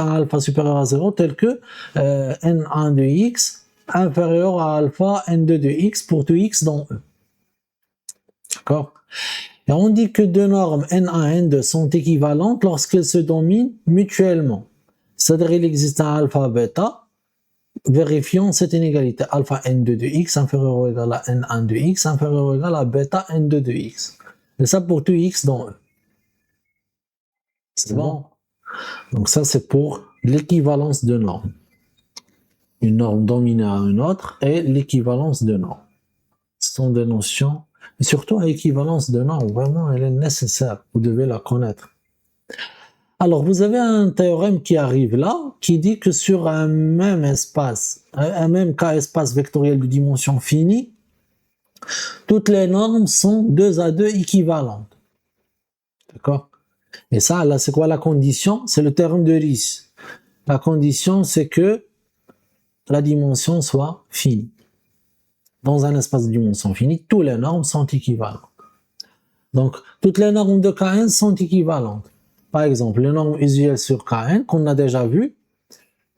un alpha supérieur à 0 tel que N1 de x inférieur à alpha N2 de x pour tout x dans E. D'accord? Et on dit que deux normes N1 et N2 sont équivalentes lorsqu'elles se dominent mutuellement. C'est-à-dire qu'il existe un alpha bêta, vérifions cette inégalité. Alpha N2 de x inférieur ou égal à N1 de x inférieur ou égal à bêta N2 de x. Et ça pour tout x dans E. C'est bon? Donc ça c'est pour l'équivalence de normes. Une norme dominée à une autre et l'équivalence de normes. Ce sont des notions, et surtout l'équivalence de normes, vraiment elle est nécessaire, vous devez la connaître. Alors vous avez un théorème qui arrive là, qui dit que sur un même espace, un même cas espace vectoriel de dimension finie, toutes les normes sont 2 à 2 équivalentes. D'accord? Et ça, là, c'est quoi la condition? C'est le théorème de Riesz. La condition, c'est que la dimension soit finie. Dans un espace de dimension finie, toutes les normes sont équivalentes. Donc, toutes les normes de Kn sont équivalentes. Par exemple, les normes usuelles sur Kn, qu'on a déjà vues,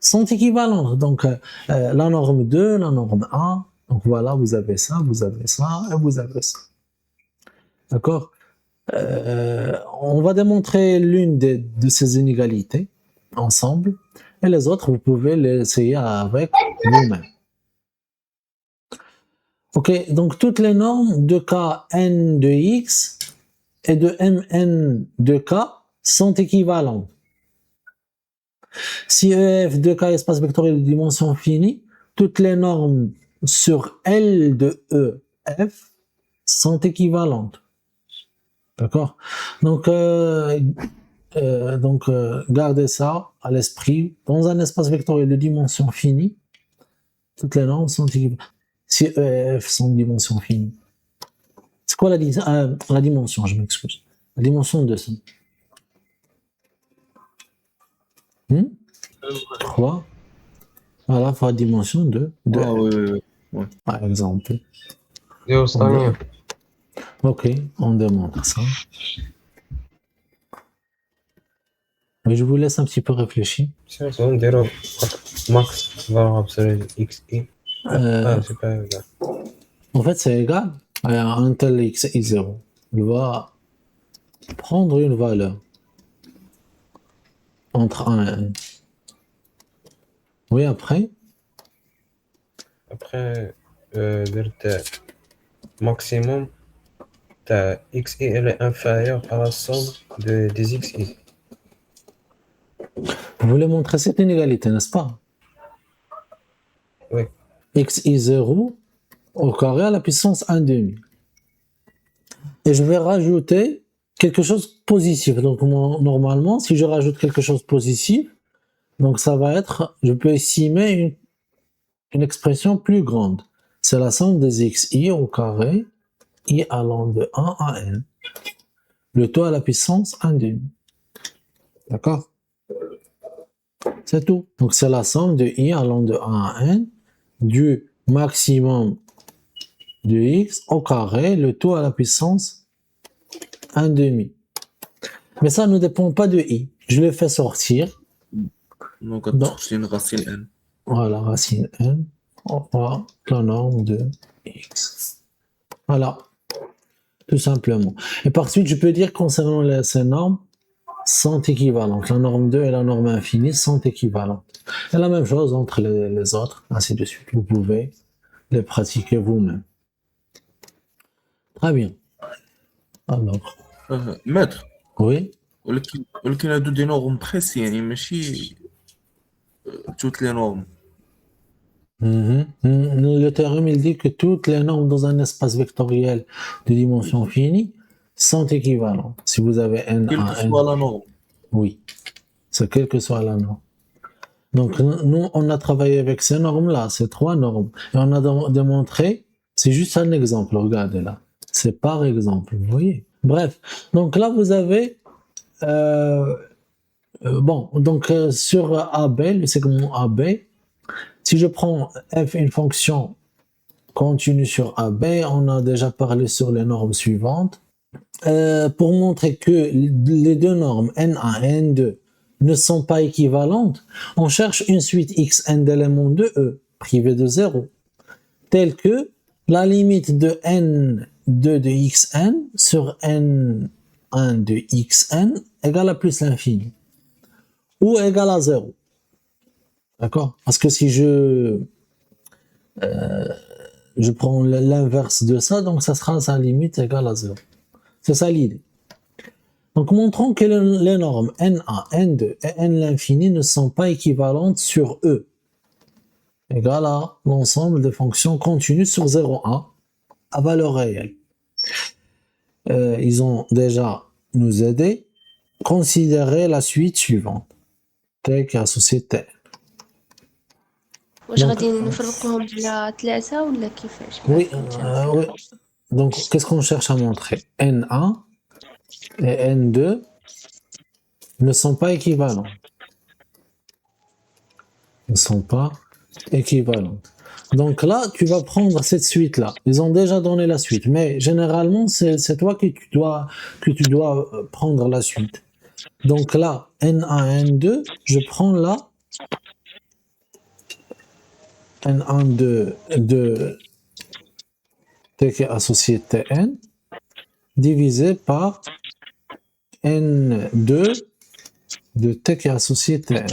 sont équivalentes. Donc, la norme 2, la norme 1, donc voilà, vous avez ça, et vous avez ça. D'accord? On va démontrer l'une de ces inégalités ensemble, et les autres, vous pouvez les essayer avec vous-même. Ok, donc toutes les normes de Kn de x et de Mn de k sont équivalentes. Si EF de k est espace vectoriel de dimension finie, toutes les normes sur L de EF sont équivalentes. D'accord? Donc, gardez ça à l'esprit. Dans un espace vectoriel de dimension finie, toutes les normes sont équivalentes. Si E et F sont de dimension finie. C'est quoi la dimension? Je m'excuse. La dimension de ça. 3. Voilà, fois dimension de Ah, oui. par exemple. Géostanien. Ok, on démontre ça. Mais je vous laisse un petit peu réfléchir. C'est on dirait max valeur absolue xi. C'est pas égal. En fait, c'est égal à un tel x est 0. Il va prendre une valeur entre 1 et 1. Oui, après, maximum, ta xi elle est inférieure à la somme des xi. vous voulez montrer cette inégalité, n'est-ce pas? Oui. xi0 au carré à la puissance 1 demi. Et je vais rajouter quelque chose de positif. Donc, normalement, si je rajoute quelque chose de positif, donc ça va être, je peux estimer une expression plus grande. c'est la somme des xi au carré, i allant de 1 à n. Le tout à la puissance 1 demi. D'accord? C'est tout. Donc c'est la somme de i allant de 1 à n du maximum de x au carré, le tout à la puissance 1 demi. Mais ça ne dépend pas de i. Je le fais sortir. Donc, Non. c'est une racine n. Voilà, racine n. On voit la norme de x. Voilà. Tout simplement. Et par suite, je peux dire concernant ces normes, sont équivalentes. La norme 2 et la norme infinie sont équivalentes. Et la même chose entre les autres, ainsi de suite. Vous pouvez les pratiquer vous-même. Très bien. Alors, Maître, oui. ولكن هادو دي نورم بريس يعني ماشي toutes les normes. Le théorème, il dit que toutes les normes dans un espace vectoriel de dimension finie sont équivalentes. Si vous avez n Quelle à que n, soit la norme. oui, c'est quelle que soit la norme. Donc, nous, on a travaillé avec ces normes-là, ces trois normes, et on a démontré, c'est juste un exemple, regardez là, c'est par exemple, vous voyez. Bref, donc là, vous avez, sur AB, le segment AB, si je prends f une fonction continue sur AB, on a déjà parlé sur les normes suivantes. Pour montrer que les deux normes N1 et N2 ne sont pas équivalentes, on cherche une suite Xn d'éléments de E, privée de 0, telle que la limite de N2 de Xn sur N1 de Xn égale à plus l'infini, ou égale à 0. D'accord? Parce que si je prends l'inverse de ça, donc ça sera sa limite égale à 0. C'est ça l'idée. Donc montrons que les normes N1, N2 et N l'infini ne sont pas équivalentes sur E, égale à l'ensemble des fonctions continues sur 0,1 à valeur réelle. Ils ont déjà nous aidé. Considérer la suite suivante. T qui est associé T. واش غادي نفرقوهم على 3 ولا كيفاش؟ Oui, oui. Donc, qu'est-ce qu'on cherche à montrer? N1 et N2 ne sont pas équivalents. Ne sont pas équivalents. Donc là, tu vas prendre cette suite-là. Ils ont déjà donné la suite, mais généralement, c'est toi que tu dois prendre la suite. Donc là, N1, N2, je prends là N1 de T qui est associé Tn divisé par N2 de T qui est associé Tn.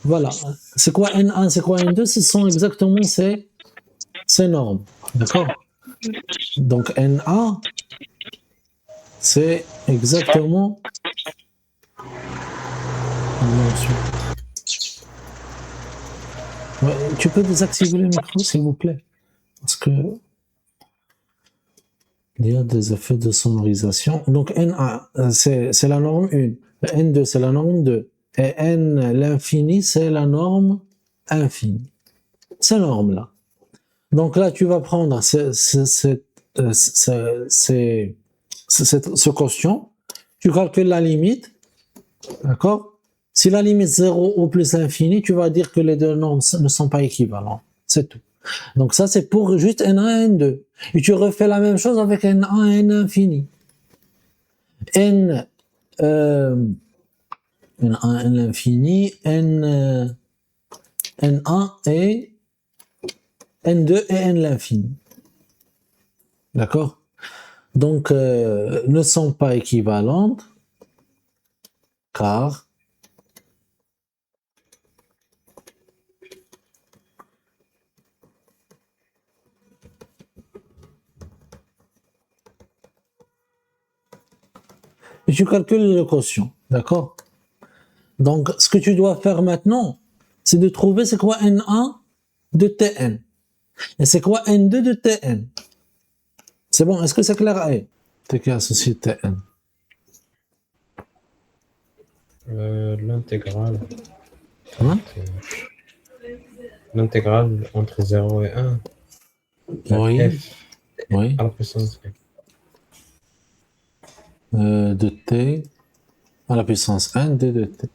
Voilà. C'est quoi N1, c'est quoi N2? Ce sont exactement ces normes. D'accord? Donc N1, c'est exactement... Ouais, tu peux désactiver le micro, s'il vous plaît? Parce que il y a des effets de sonorisation. Donc N1, c'est la norme 1. N2, c'est la norme 2. Et N l'infini, c'est la norme infinie. Ces normes-là. Donc là, tu vas prendre ce quotient. Tu calcules la limite. D'accord? Si la limite 0 ou plus l'infini, tu vas dire que les deux normes ne sont pas équivalentes. C'est tout. Donc ça, c'est pour juste N1 et N2. Et tu refais la même chose avec N1 et N infini. N1, N l'infini, N1 et N2 et N l'infini. D'accord? Donc, ne sont pas équivalentes, car et tu calcules le quotient, d'accord? Donc, ce que tu dois faire maintenant, c'est de trouver c'est quoi N1 de Tn. Et c'est quoi N2 de Tn. C'est bon, est-ce que c'est clair? T qui est associé Tn. L'intégrale. Hein? l'intégrale entre 0 et 1. Oui. F Oui. à la puissance f. De t à la puissance 1 de t.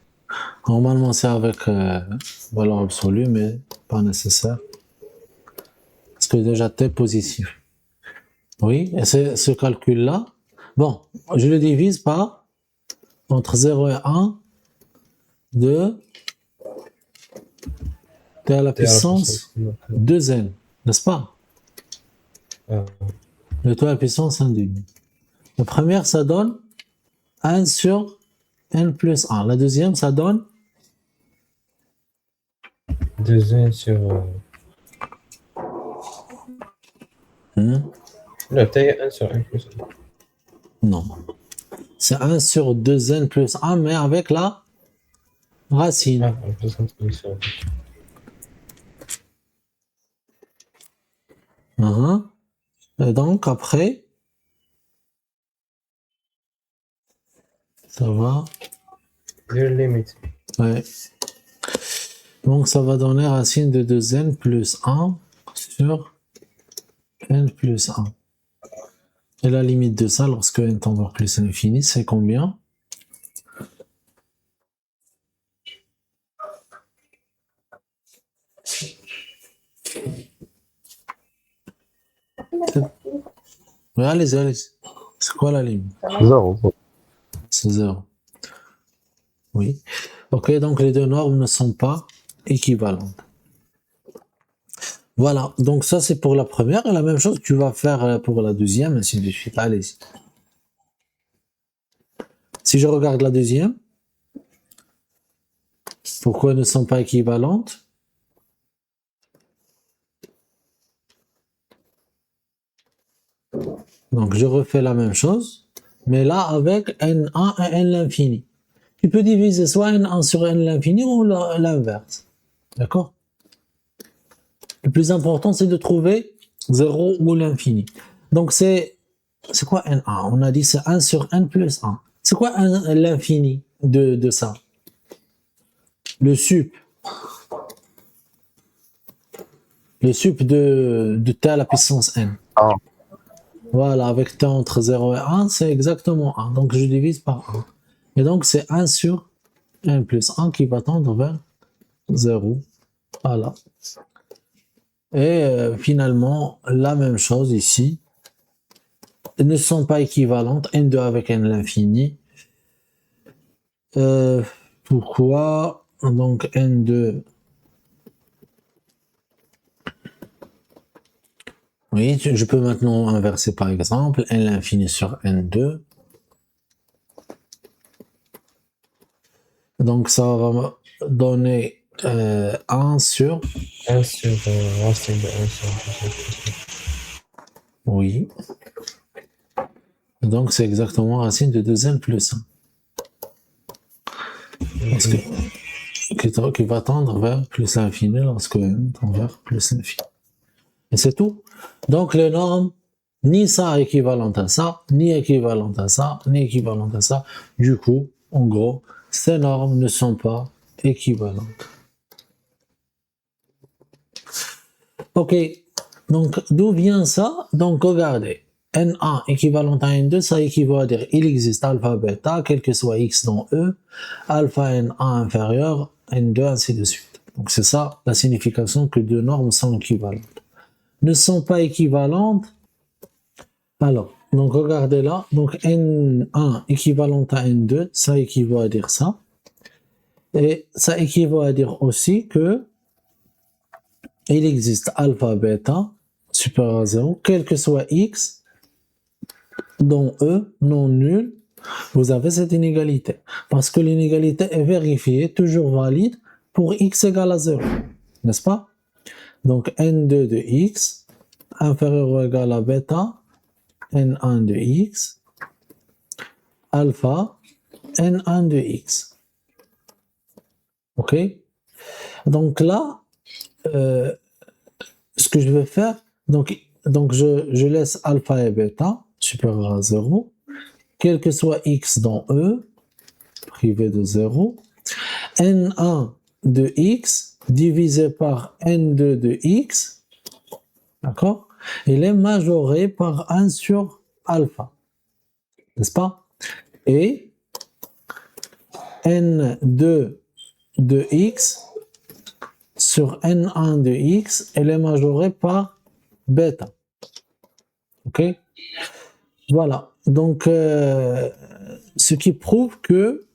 Normalement, c'est avec valeur absolue, mais pas nécessaire. Parce que déjà t est positif. Oui, et c'est ce calcul-là. Bon, je le divise par entre 0 et 1 de t à la T à la puissance 2n, n'est-ce pas? Ah, De t à la puissance 1 demi. La première, ça donne 1 sur n plus 1. La deuxième, ça donne 2n sur. Non, T est 1 sur 1 plus 1. Non. C'est 1 sur 2n plus 1, mais avec la racine. Ah, la puissance 1 sur 2. Et donc, après, ça va. Zero limit. Ouais. Donc, ça va donner racine de 2n plus 1 sur n plus 1. Et la limite de ça, lorsque n tend vers plus l'infini, c'est combien? Oui, allez-y, allez-y. C'est quoi la limite? 0. C'est 0. Oui. Ok, donc les deux normes ne sont pas équivalentes. Voilà, donc ça c'est pour la première, et la même chose tu vas faire pour la deuxième, ainsi de suite. Allez-y. Si je regarde la deuxième, pourquoi elles ne sont pas équivalentes? Donc je refais la même chose, mais là avec n1 et n l'infini. Tu peux diviser soit n1 sur n l'infini ou l'inverse. D'accord? Le plus important, c'est de trouver 0 ou l'infini. Donc c'est quoi n1? On a dit c'est 1 sur n plus 1. C'est quoi l'infini de ça? Le sup. Le sup de t à la puissance n. Ah. Voilà, avec t entre 0 et 1, c'est exactement 1. Donc je divise par 1. Et donc c'est 1 sur n plus 1 qui va tendre vers 0. Voilà. Et finalement, la même chose ici. Elles ne sont pas équivalentes, n2 avec n l'infini. Pourquoi? Donc n2. Oui, je peux maintenant inverser par exemple n l'infini sur n2. Donc ça va me donner 1 sur 1 sur racine de 1 sur 2. Oui. Donc c'est exactement racine de 2n plus 1. Parce que, qui va tendre vers plus l'infini lorsque n tend vers plus l'infini. Et c'est tout. Donc les normes, ni ça équivalente à ça, ni équivalente à ça, ni équivalente à ça. Du coup, en gros, ces normes ne sont pas équivalentes. Ok, donc d'où vient ça? Donc regardez, N1 équivalent à N2, ça équivaut à dire il existe alpha, bêta, quel que soit x dans E, alpha N1 inférieur, N2, ainsi de suite. Donc c'est ça la signification que deux normes sont équivalentes. Ne sont pas équivalentes. Alors, donc regardez là, donc N1 équivalent à N2, ça équivaut à dire ça. Et ça équivaut à dire aussi que il existe alpha, bêta, supérieur à 0, quel que soit x, dont E non nul, vous avez cette inégalité. Parce que l'inégalité est vérifiée, toujours valide, pour x égale à 0. N'est-ce pas? Donc n2 de x inférieur ou égal à bêta n1 de x alpha n1 de x. Ok? Donc là, ce que je vais faire, donc je laisse alpha et bêta supérieur à 0, quel que soit x dans E, privé de 0, n1 de x divisé par n2 de x, d'accord? Il est majoré par 1 sur alpha, n'est-ce pas? Et n2 de x sur n1 de x, elle est majorée par bêta. Ok? Voilà. Donc, ce qui prouve que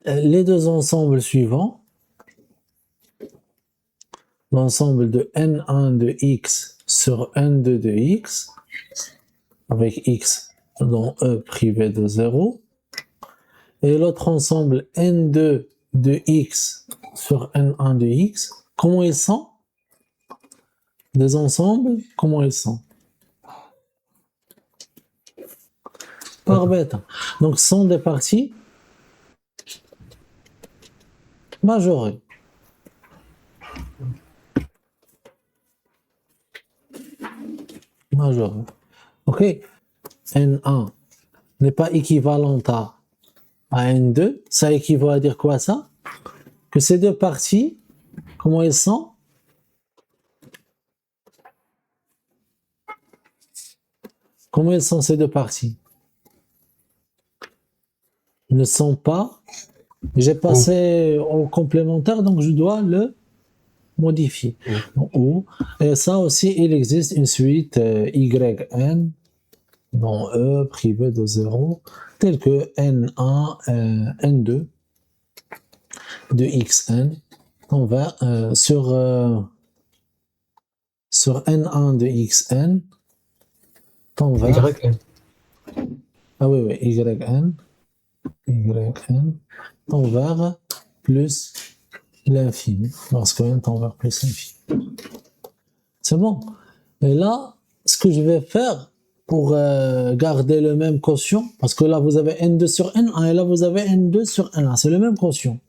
les deux ensembles suivants, l'ensemble de n1 de x sur n2 de x, avec x dans E privé de 0, et l'autre ensemble n2 de x sur n1 de x, comment ils sont? Des ensembles, comment ils sont? Par bêta. Donc, ce sont des parties majorées. Majorées. Ok? N1 n'est pas équivalent à N2. Ça équivaut à dire quoi ça? Que ces deux parties, comment elles sont? Comment elles sont ces deux parties? Ne sont pas. J'ai passé au complémentaire, donc je dois le modifier. Ou. Et ça aussi, il existe une suite yn dans E privé de 0, telle que n1, n2 de xn. On va sur n1 de xn, on va. YN. Ah oui, yn tend vers plus l'infini, lorsque n tend vers plus l'infini. C'est bon. Et là, ce que je vais faire pour garder le même quotient, parce que là vous avez n2 sur n1 et là vous avez n2 sur n1, c'est le même quotient.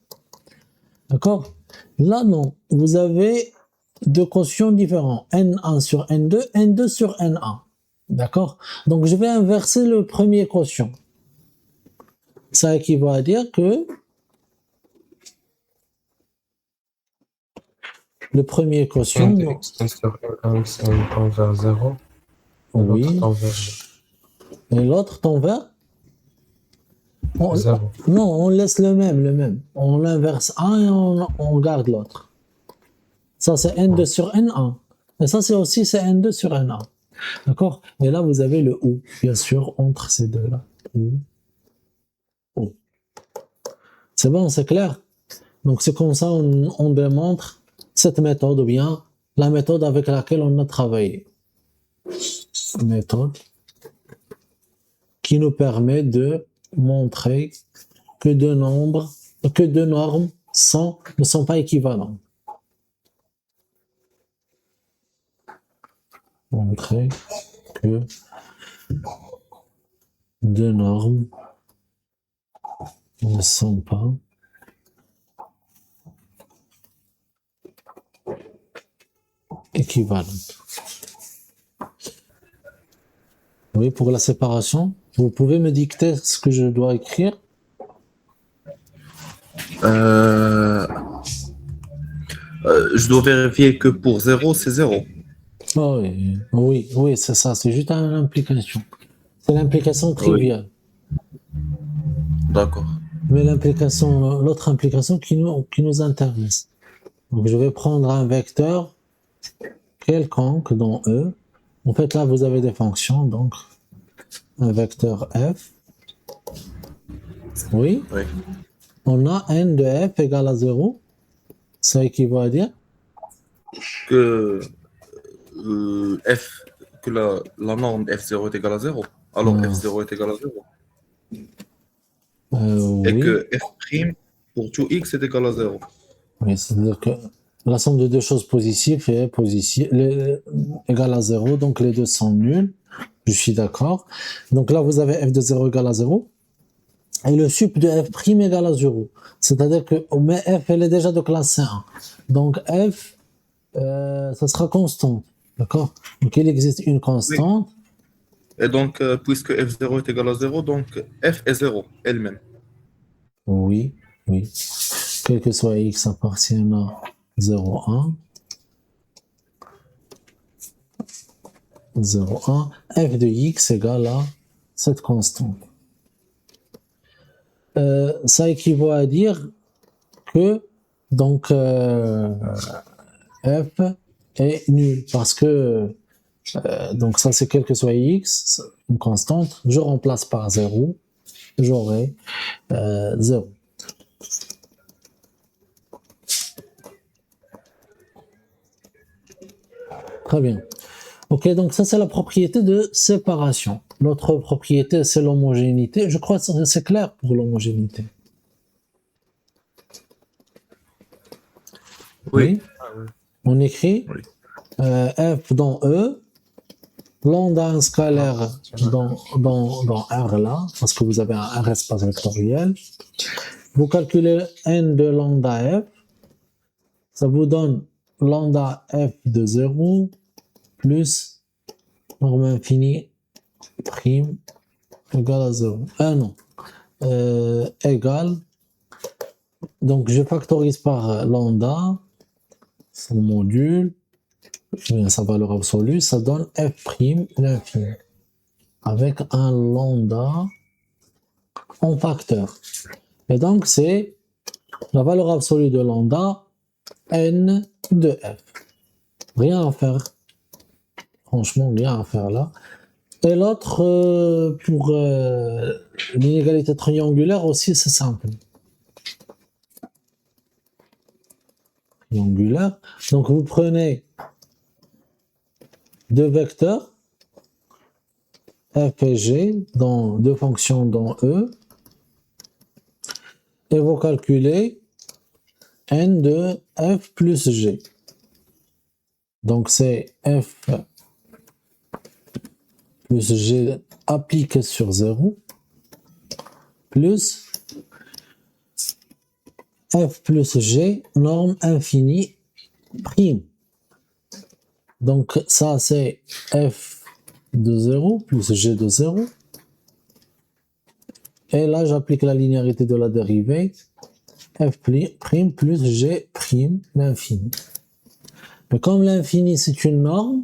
D'accord? Là non, vous avez deux quotients différents, n1 sur n2, n2 sur n1. D'accord? Donc je vais inverser le premier quotient. Ça équivaut à dire que le premier quotient. N sur N1 tend vers 0. Oui. L'autre tend vers Et l'autre tend vers 0. Non, on laisse le même. On l'inverse un et on garde l'autre. Ça, c'est n2 sur n1. Et ça, c'est aussi n2 sur n1. D'accord? Et là, vous avez le ou, bien sûr, entre ces deux-là. Ou. C'est bon, c'est clair? Donc, c'est comme ça on démontre cette méthode, ou bien la méthode avec laquelle on a travaillé. Méthode qui nous permet de montrer que deux normes ne sont pas équivalentes. Montrer que deux normes ne sont pas équivalentes. Oui, pour la séparation, vous pouvez me dicter ce que je dois écrire? Je dois vérifier que pour 0, c'est 0. Oh, oui, c'est ça, c'est juste une implication. C'est l'implication triviale. D'accord. Mais l'autre implication qui nous intéresse. Donc je vais prendre un vecteur quelconque dans E. En fait, là, vous avez des fonctions, donc un vecteur f. Oui. On a n de f égale à 0. Ça équivaut à dire Que la norme f0 est égale à 0. Alors f0 est égal à 0. Et oui. que f' pour tout x est égal à 0. Oui, c'est-à-dire que la somme de deux choses positives est égale à 0, donc les deux sont nuls. Je suis d'accord. Donc là, vous avez f de 0 égale à 0. Et le sup de f' égale à 0. C'est-à-dire que mais f, elle est déjà de classe 1. Donc f, ça sera constante. D'accord? Donc il existe une constante. Oui. Et donc, puisque f0 est égal à 0, donc f est 0 elle-même. Oui. quel que soit x appartienne à 0, 1, 0, 1, f de x égale à cette constante. Ça équivaut à dire que donc f est nul parce que donc ça c'est quel que soit x, une constante, je remplace par 0, j'aurai 0. Très bien. Ok, donc ça c'est la propriété de séparation. L'autre propriété c'est l'homogénéité. Je crois que c'est clair pour l'homogénéité. Oui. On écrit Oui. f dans E, lambda un scalaire dans R là, parce que vous avez un R espace vectoriel. Vous calculez n de lambda f, ça vous donne lambda f de 0 plus norme infinie prime égale à 0. Ah non, égale, donc je factorise par lambda, son module, sa valeur absolue, ça donne f prime l'infini, avec un lambda en facteur. Et donc c'est la valeur absolue de lambda n de f. Rien à faire. Franchement, rien à faire là. Et l'autre, pour l'inégalité triangulaire aussi, c'est simple. Triangulaire. Donc vous prenez deux vecteurs, f et g, dans deux fonctions dans E, et vous calculez n de f plus g. Donc c'est f plus g appliqué sur 0 plus f plus g norme infinie prime. Donc ça c'est f de 0 plus g de 0. Et là j'applique la linéarité de la dérivée f prime plus g prime l'infini. Mais comme l'infini c'est une norme,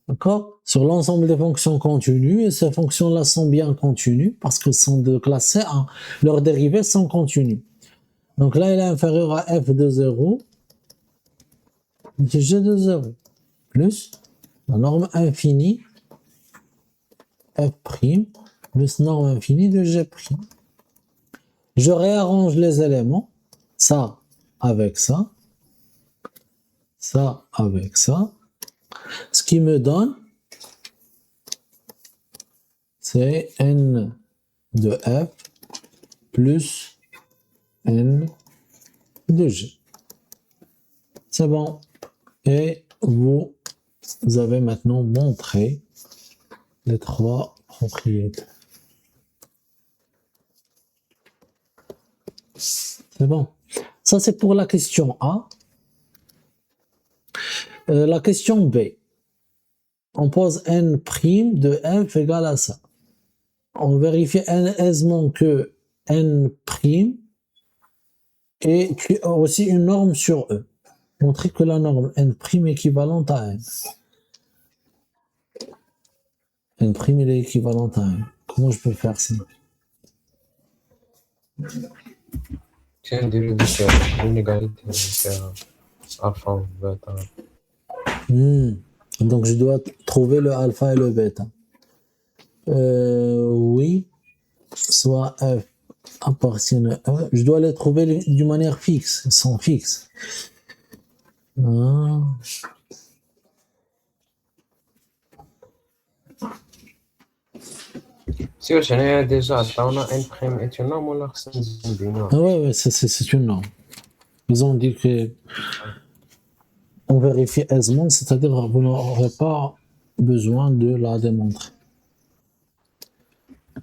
d'accord, sur l'ensemble des fonctions continues, et ces fonctions-là sont bien continues parce qu'elles sont de classe C1, leurs dérivées sont continues. Donc là, il est inférieur à f de 0, g de 0, plus la norme infinie f prime plus norme infinie de g prime. Je réarrange les éléments, ça avec ça, ça avec ça, ce qui me donne, c'est n de f plus n de g. C'est bon. Et vous avez maintenant montré les trois propriétés. C'est bon. Ça, c'est pour la question A. La question B. On pose n' de f égale à ça. On vérifie aisément que n' est aussi une norme sur E. Montrer que la norme n' est équivalente à n. N' elle est équivalente à n. Comment je peux faire ça? Tiens, dérivative, l'inégalité faire alpha ou bêta. Donc je dois trouver le alpha et le bêta. Oui, soit f appartient à E. Je dois les trouver d'une manière fixe, ils sont fixes. Ah. Si je n'ai déjà on a n' est une norme ou là c'est une binaire. Ah ouais, c'est une norme. Ils ont dit que on vérifie aisément, c'est-à-dire que vous n'aurez pas besoin de la démontrer.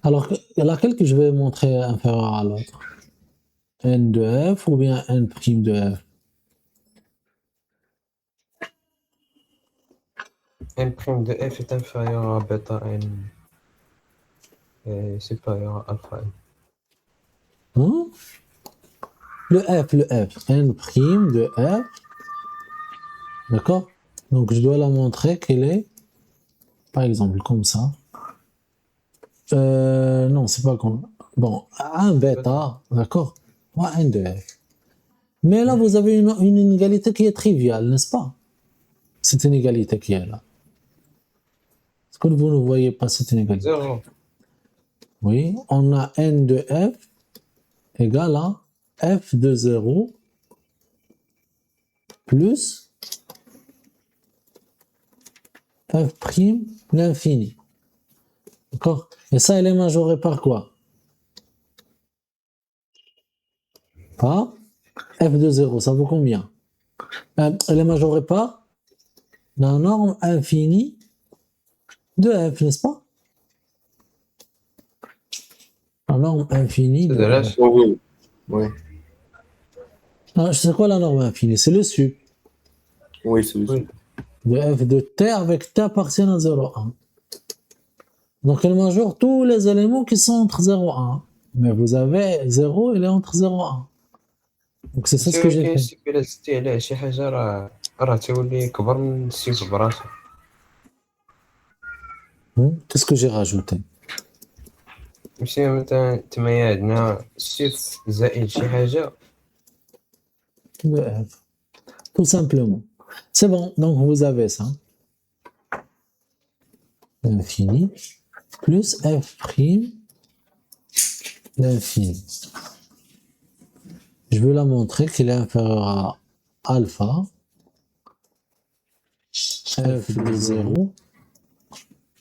Alors, laquelle que je vais montrer inférieure à l'autre? N de f ou bien n' de f? N' de f est inférieur à bêta n et supérieur à alpha n. Hein? le F, n prime de F, d'accord? Donc je dois la montrer qu'elle est, par exemple, comme ça. Non, c'est pas comme, bon, un bêta, d'accord? Ou un de F. Mais là, vous avez une inégalité qui est triviale, n'est-ce pas? Cette inégalité qui est là. Est-ce que vous ne voyez pas cette inégalité? 0. Oui, on a n de F égale à F de 0 plus F prime l'infini. D'accord? Et ça, elle est majorée par quoi? Par F de 0, ça vaut combien? Elle est majorée par la norme infinie de F, n'est-ce pas? La norme infinie de F. Oui. Oui. Ah, c'est quoi la norme infinie? C'est le sup Oui, c'est Oui. de F de t avec t appartient à 0,1. Donc elle majeure tous les éléments qui sont entre 0 et 1. Mais vous avez 0, il est entre 0 et 1. Donc c'est ça ce que j'ai fait. السي إلا زدتي عليه شي حاجة راه تولي كبر من السي براسو. Qu'est-ce que j'ai rajouté? ماشي مثلا تمايا عندنا السي زائد شي حاجة. De F. Tout simplement. C'est bon, donc vous avez ça. L'infini plus F prime l'infini. Je veux la montrer qu'il est inférieur à alpha F de 0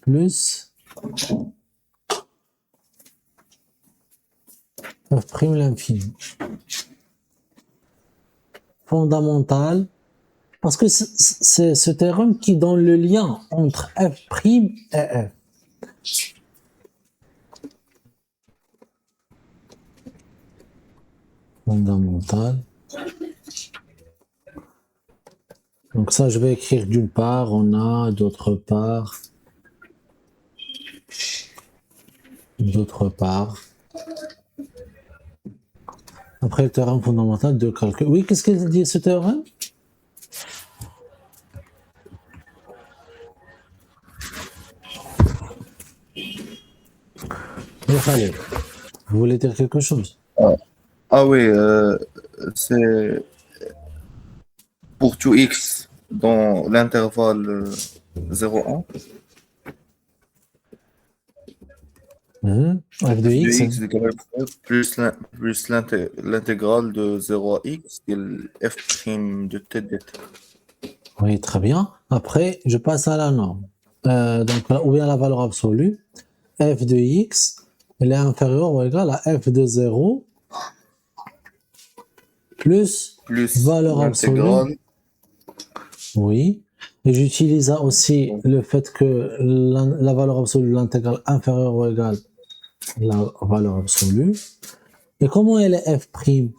plus F prime l'infini. Fondamental, parce que c'est ce théorème qui donne le lien entre F prime et F. Fondamental. Donc ça, je vais écrire d'une part, on a d'autre part. D'autre part. Après le théorème fondamental de calcul. Oui, qu'est-ce qu'il dit ce théorème? Allez, vous voulez dire quelque chose? Ah oui, c'est pour tout x dans l'intervalle 0,1. F de x. De x égale plus l'intégrale de 0 à x et le f prime de t dt. Oui, très bien. Après, je passe à la norme. Donc, ou bien la valeur absolue. F de x, elle est inférieure ou égale à f de 0 plus valeur absolue. l'intégrale. Oui. Et j'utilise aussi le fait que la valeur absolue de l'intégrale inférieure ou égale à la valeur absolue. Et comment elle est f prime?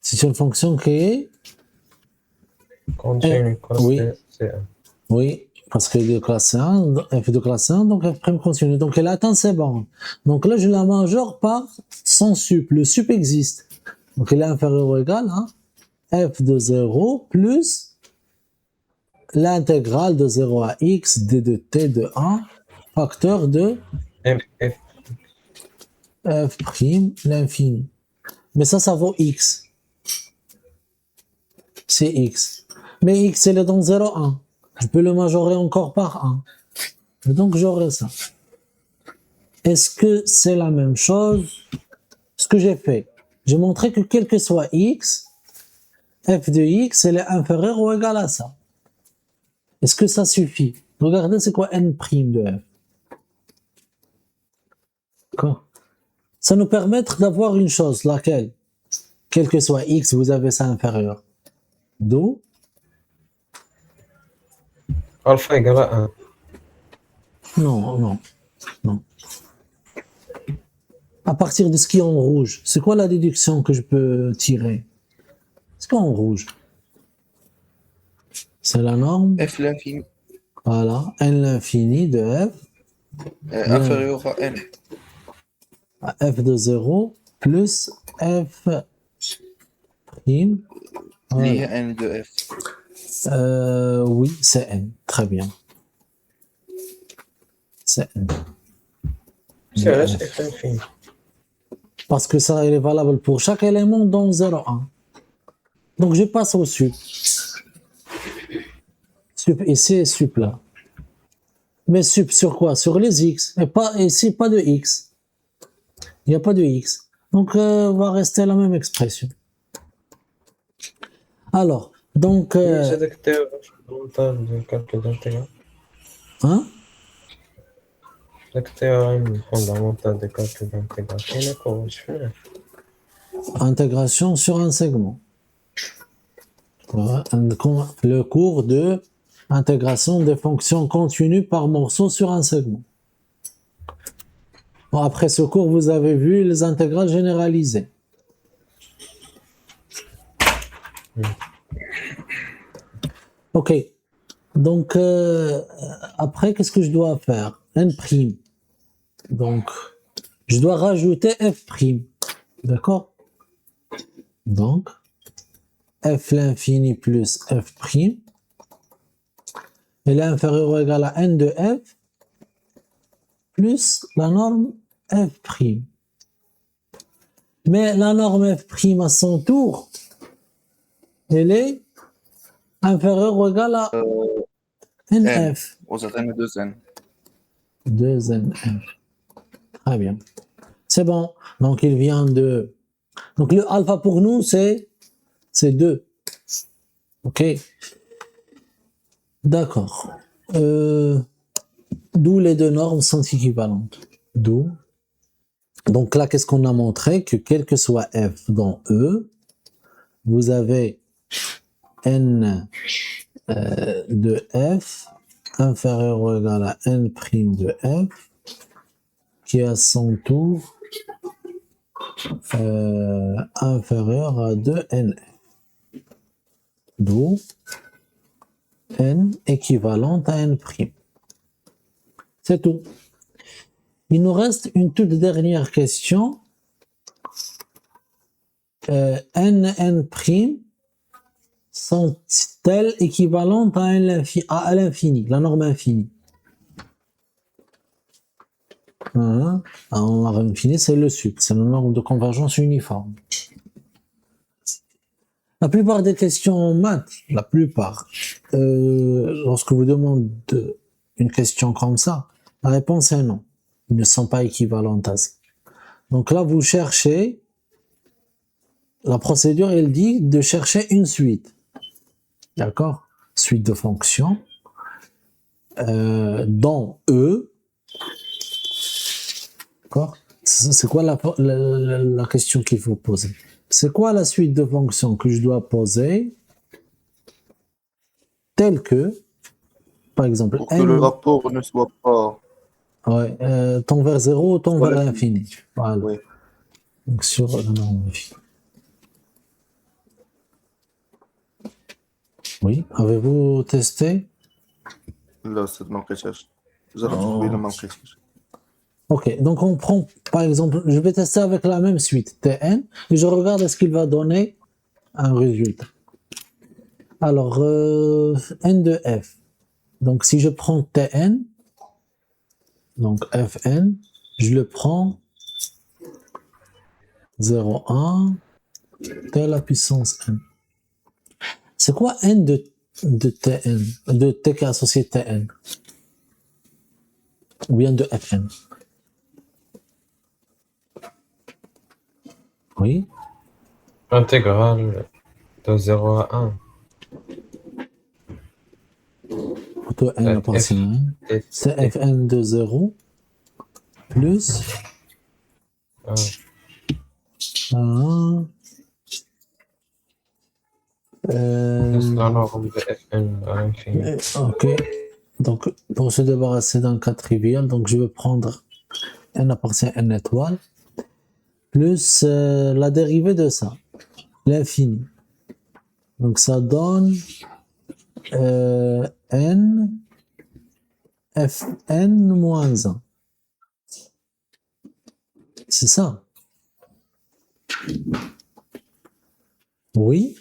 C'est une fonction qui est... Continue. Oui. C'est Oui, parce que de classe 1, f de classe 1, donc f prime continue. Donc elle atteint ses bornes. Donc là, je la majeure par son sup. Le sup existe. Donc elle est inférieure ou égale à f de 0 plus l'intégrale de 0 à x d de t de 1 facteur de F. f prime l'infini. Mais ça vaut x. C'est x. Mais x, elle est dans 0, 1. Je peux le majorer encore par 1. Et donc j'aurai ça. Est-ce que c'est la même chose? Ce que j'ai fait, j'ai montré que quel que soit x, f de x, elle est inférieure ou égale à ça. Est-ce que ça suffit? Regardez, c'est quoi n' de f. D'accord? Ça nous permet d'avoir une chose, laquelle, quel que soit x, vous avez ça inférieur. D'où alpha égale à 1. Non. À partir de ce qui est en rouge, c'est quoi la déduction que je peux tirer? Ce qui est en rouge, c'est la norme. F l'infini. Voilà, n l'infini de f Inférieur à n. à f de 0 plus F prime. اللي Ouais. هي n de f. Oui, c'est n. Très bien. C'est n. C'est علاش F infini. Parce que ça, elle est valable pour chaque élément dans 0,1. Donc, je passe au sup. Sup ici et sup là. Mais sup sur quoi? Sur les x. Et pas, ici, pas de x. Il n'y a pas de x. Donc, va rester la même expression. Alors, donc, Oui, c'est هذاك théorème fondamental du calcul d'intégral. hein? داك théorème fondamental du calcul d'intégral. كاين كورس شفناه. Intégration sur un segment. Voilà, le cours de intégration des fonctions continues par morceau sur un segment. Bon, après ce cours, vous avez vu les intégrales généralisées. Ok. Donc, après, qu'est-ce que je dois faire? N'. Donc, je dois rajouter F'. D'accord? Donc, F l'infini plus F', elle est inférieure ou égale à N de F plus la norme F'. Mais la norme F' à son tour, elle est inférieure ou égale à NF. وصلت n 2n. 2NF. Très bien. C'est bon. Donc, il vient de... Donc, le alpha pour nous, c'est 2. OK? D'accord. D'où les deux normes sont équivalentes. D'où. Donc là, qu'est-ce qu'on a montré? Que quel que soit f dans E, vous avez n de f inférieur ou égal à n' de f qui à son tour inférieur à 2nf. D'où n équivalente à n'. C'est tout. Il nous reste une toute dernière question. n' sont-elles équivalentes à l'infini, la norme infinie? La norme infinie, c'est le sup, c'est la norme de convergence uniforme. La plupart des questions en maths, la plupart, lorsque vous demandez une question comme ça, la réponse est non. Ils ne sont pas équivalentes à ça. Donc là, vous cherchez, la procédure, elle dit de chercher une suite. D'accord? Suite de fonctions dans E. D'accord? C'est quoi la question qu'il faut poser? C'est quoi la suite de fonctions que je dois poser telle que, par exemple, Pour que le rapport ne soit pas... ouais, tend vers 0 ou tend vers l'infini. Voilà. Oui. Donc sur la norme infinie. Oui, avez-vous testé? لا صد ما لقيتهاش. جربت قبيله ما لقيتهاش. Ok, donc on prend, par exemple, je vais tester avec la même suite, Tn, et je regarde est-ce qu'il va donner un résultat. Alors, n de f. Donc, si je prends Tn, donc Fn, je le prends 0,1 t à la puissance n. C'est quoi n de Tn, de t qui est associé à Tn? Ou bien de Fn? Oui. Intégrale de 0 à 1. Plutôt n appartient à 1. C'est Fn de 0 plus 1 Plus la norme de Fn à l'infini. ok. Donc, pour se débarrasser d'un cas trivial, donc je vais prendre n appartient à n étoile plus la dérivée de ça, l'infini. Donc ça donne n Fn moins 1. C'est ça. Oui,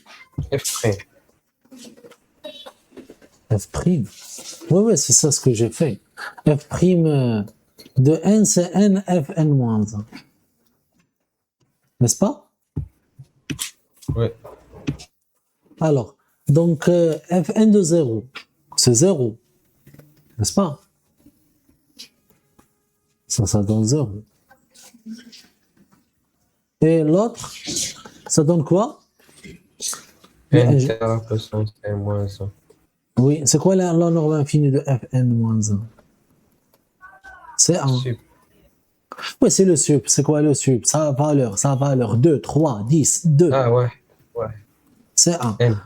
F'. f'. Oui, c'est ça ce que j'ai fait. F' de n, c'est n, fn moins 1. N'est-ce pas? Oui. Alors, donc fn de 0, c'est 0. N'est-ce pas? Ça donne 0. Et l'autre, ça donne quoi? N à la puissance n moins 1. Oui, c'est quoi la norme infinie de fn moins 1? C'est 1. Sup. Oui, c'est le sup. C'est quoi le sup? Sa valeur 2, 3, 10, 2. Ah ouais. C'est 1. N.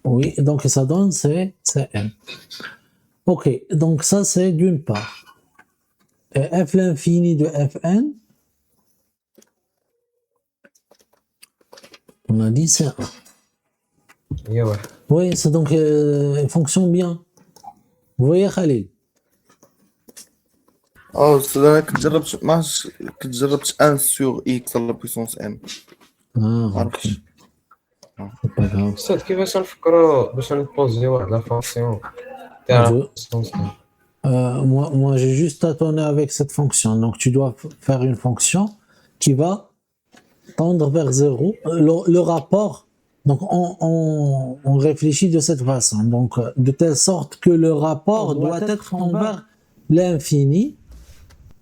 Oui, donc ça donne, c'est n. Ok, donc ça c'est d'une part. Et f l'infini de fn, on a dit c'est 1. Yeah, ouais. Oui, c'est donc, il fonctionne bien. Vous voyez, Khalil? انا كنت جربت ما عرفتش كنت جربت 1 sur x à la puissance n Ah, ما ok. عرفتش C'est pas grave. صاد كيفاش نفكروا باش نبوزيو واحد لا فونكسيون تاع Je- لا puissance n. moi, j'ai juste tâtonné avec cette fonction. Donc, tu dois faire une fonction qui va tendre vers 0. Le rapport, donc, on réfléchit de cette façon. Donc, de telle sorte que le rapport doit être envers l'infini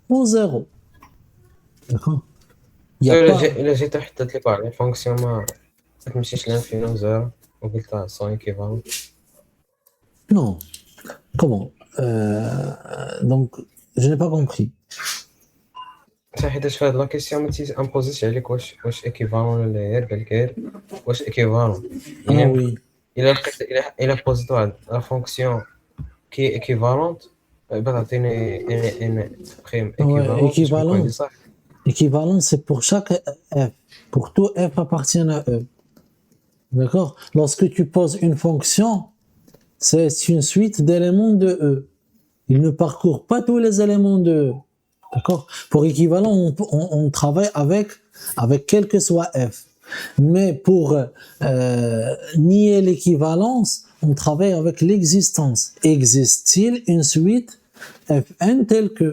ou 0. D'accord? Il y a pas... الا جيت حطيت لك واحد لا فونكسيون ما تمشيش لانفيني وزيرو وقلت سون ايكيفالون. Non. Comment? Donc, je n'ai pas compris. حتى حيتاش في هاد لا كيسيون ما تيامبوزيش عليك واش ايكيفالون ولا غير قال لك غير واش ايكيفالون. Ah oui. الا لقيت الا بوزيت واحد لا فونكسيون كي ايكيفالونت تعطيني ان بريم Ouais, ايكيفالون صح. équivalent, c'est pour chaque f. Pour tout f appartient à e. D'accord? Lorsque tu poses une fonction, c'est une suite d'éléments de e. Il ne parcourt pas tous les éléments de e. D'accord? Pour équivalent, on travaille avec quel que soit f. Mais pour nier l'équivalence, on travaille avec l'existence. Existe-t-il une suite fn telle que?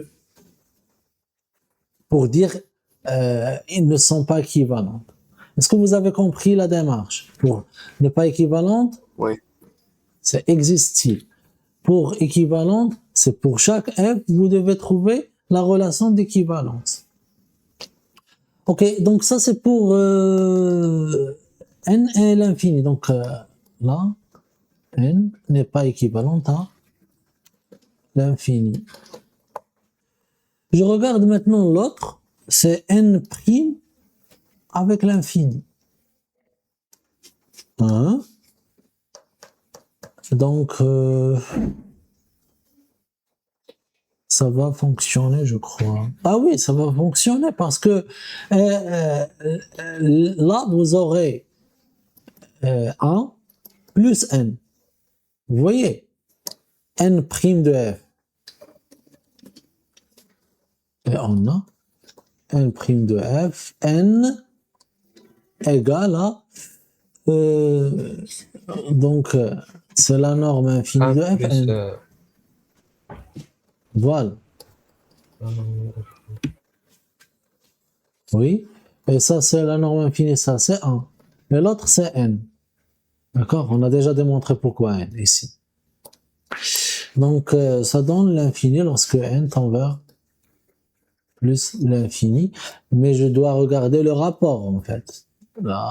Pour dire ils ne sont pas équivalentes. Est-ce que vous avez compris la démarche? Pour ne pas équivalente, Oui. c'est existe-t-il. Pour équivalente, c'est pour chaque f, vous devez trouver la relation d'équivalence. Ok, donc ça c'est pour n et l'infini. Donc là, n n'est pas équivalente à l'infini. Je regarde maintenant l'autre, c'est n' avec l'infini. Hein? Donc, ça va fonctionner, je crois. Ah oui, ça va fonctionner parce que là, vous aurez 1 plus n. Vous voyez? n' de f. Et on a n' de f, n égale à donc c'est la norme infinie de fn. Voilà. Oui. Et ça c'est la norme infinie, ça c'est 1. Et l'autre c'est n. D'accord? On a déjà démontré pourquoi n ici. Donc ça donne l'infini lorsque n tend vers plus l'infini, mais je dois regarder le rapport en fait. Là,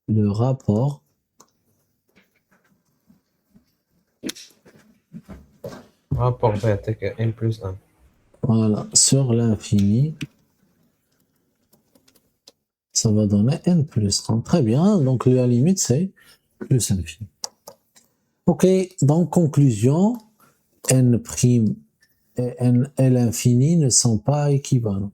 le rapport avec n plus 1. voilà, sur l'infini, ça va donner n plus 1. Très bien, donc la limite c'est plus infini. Ok, donc conclusion, n' et n et l'infini ne sont pas équivalents.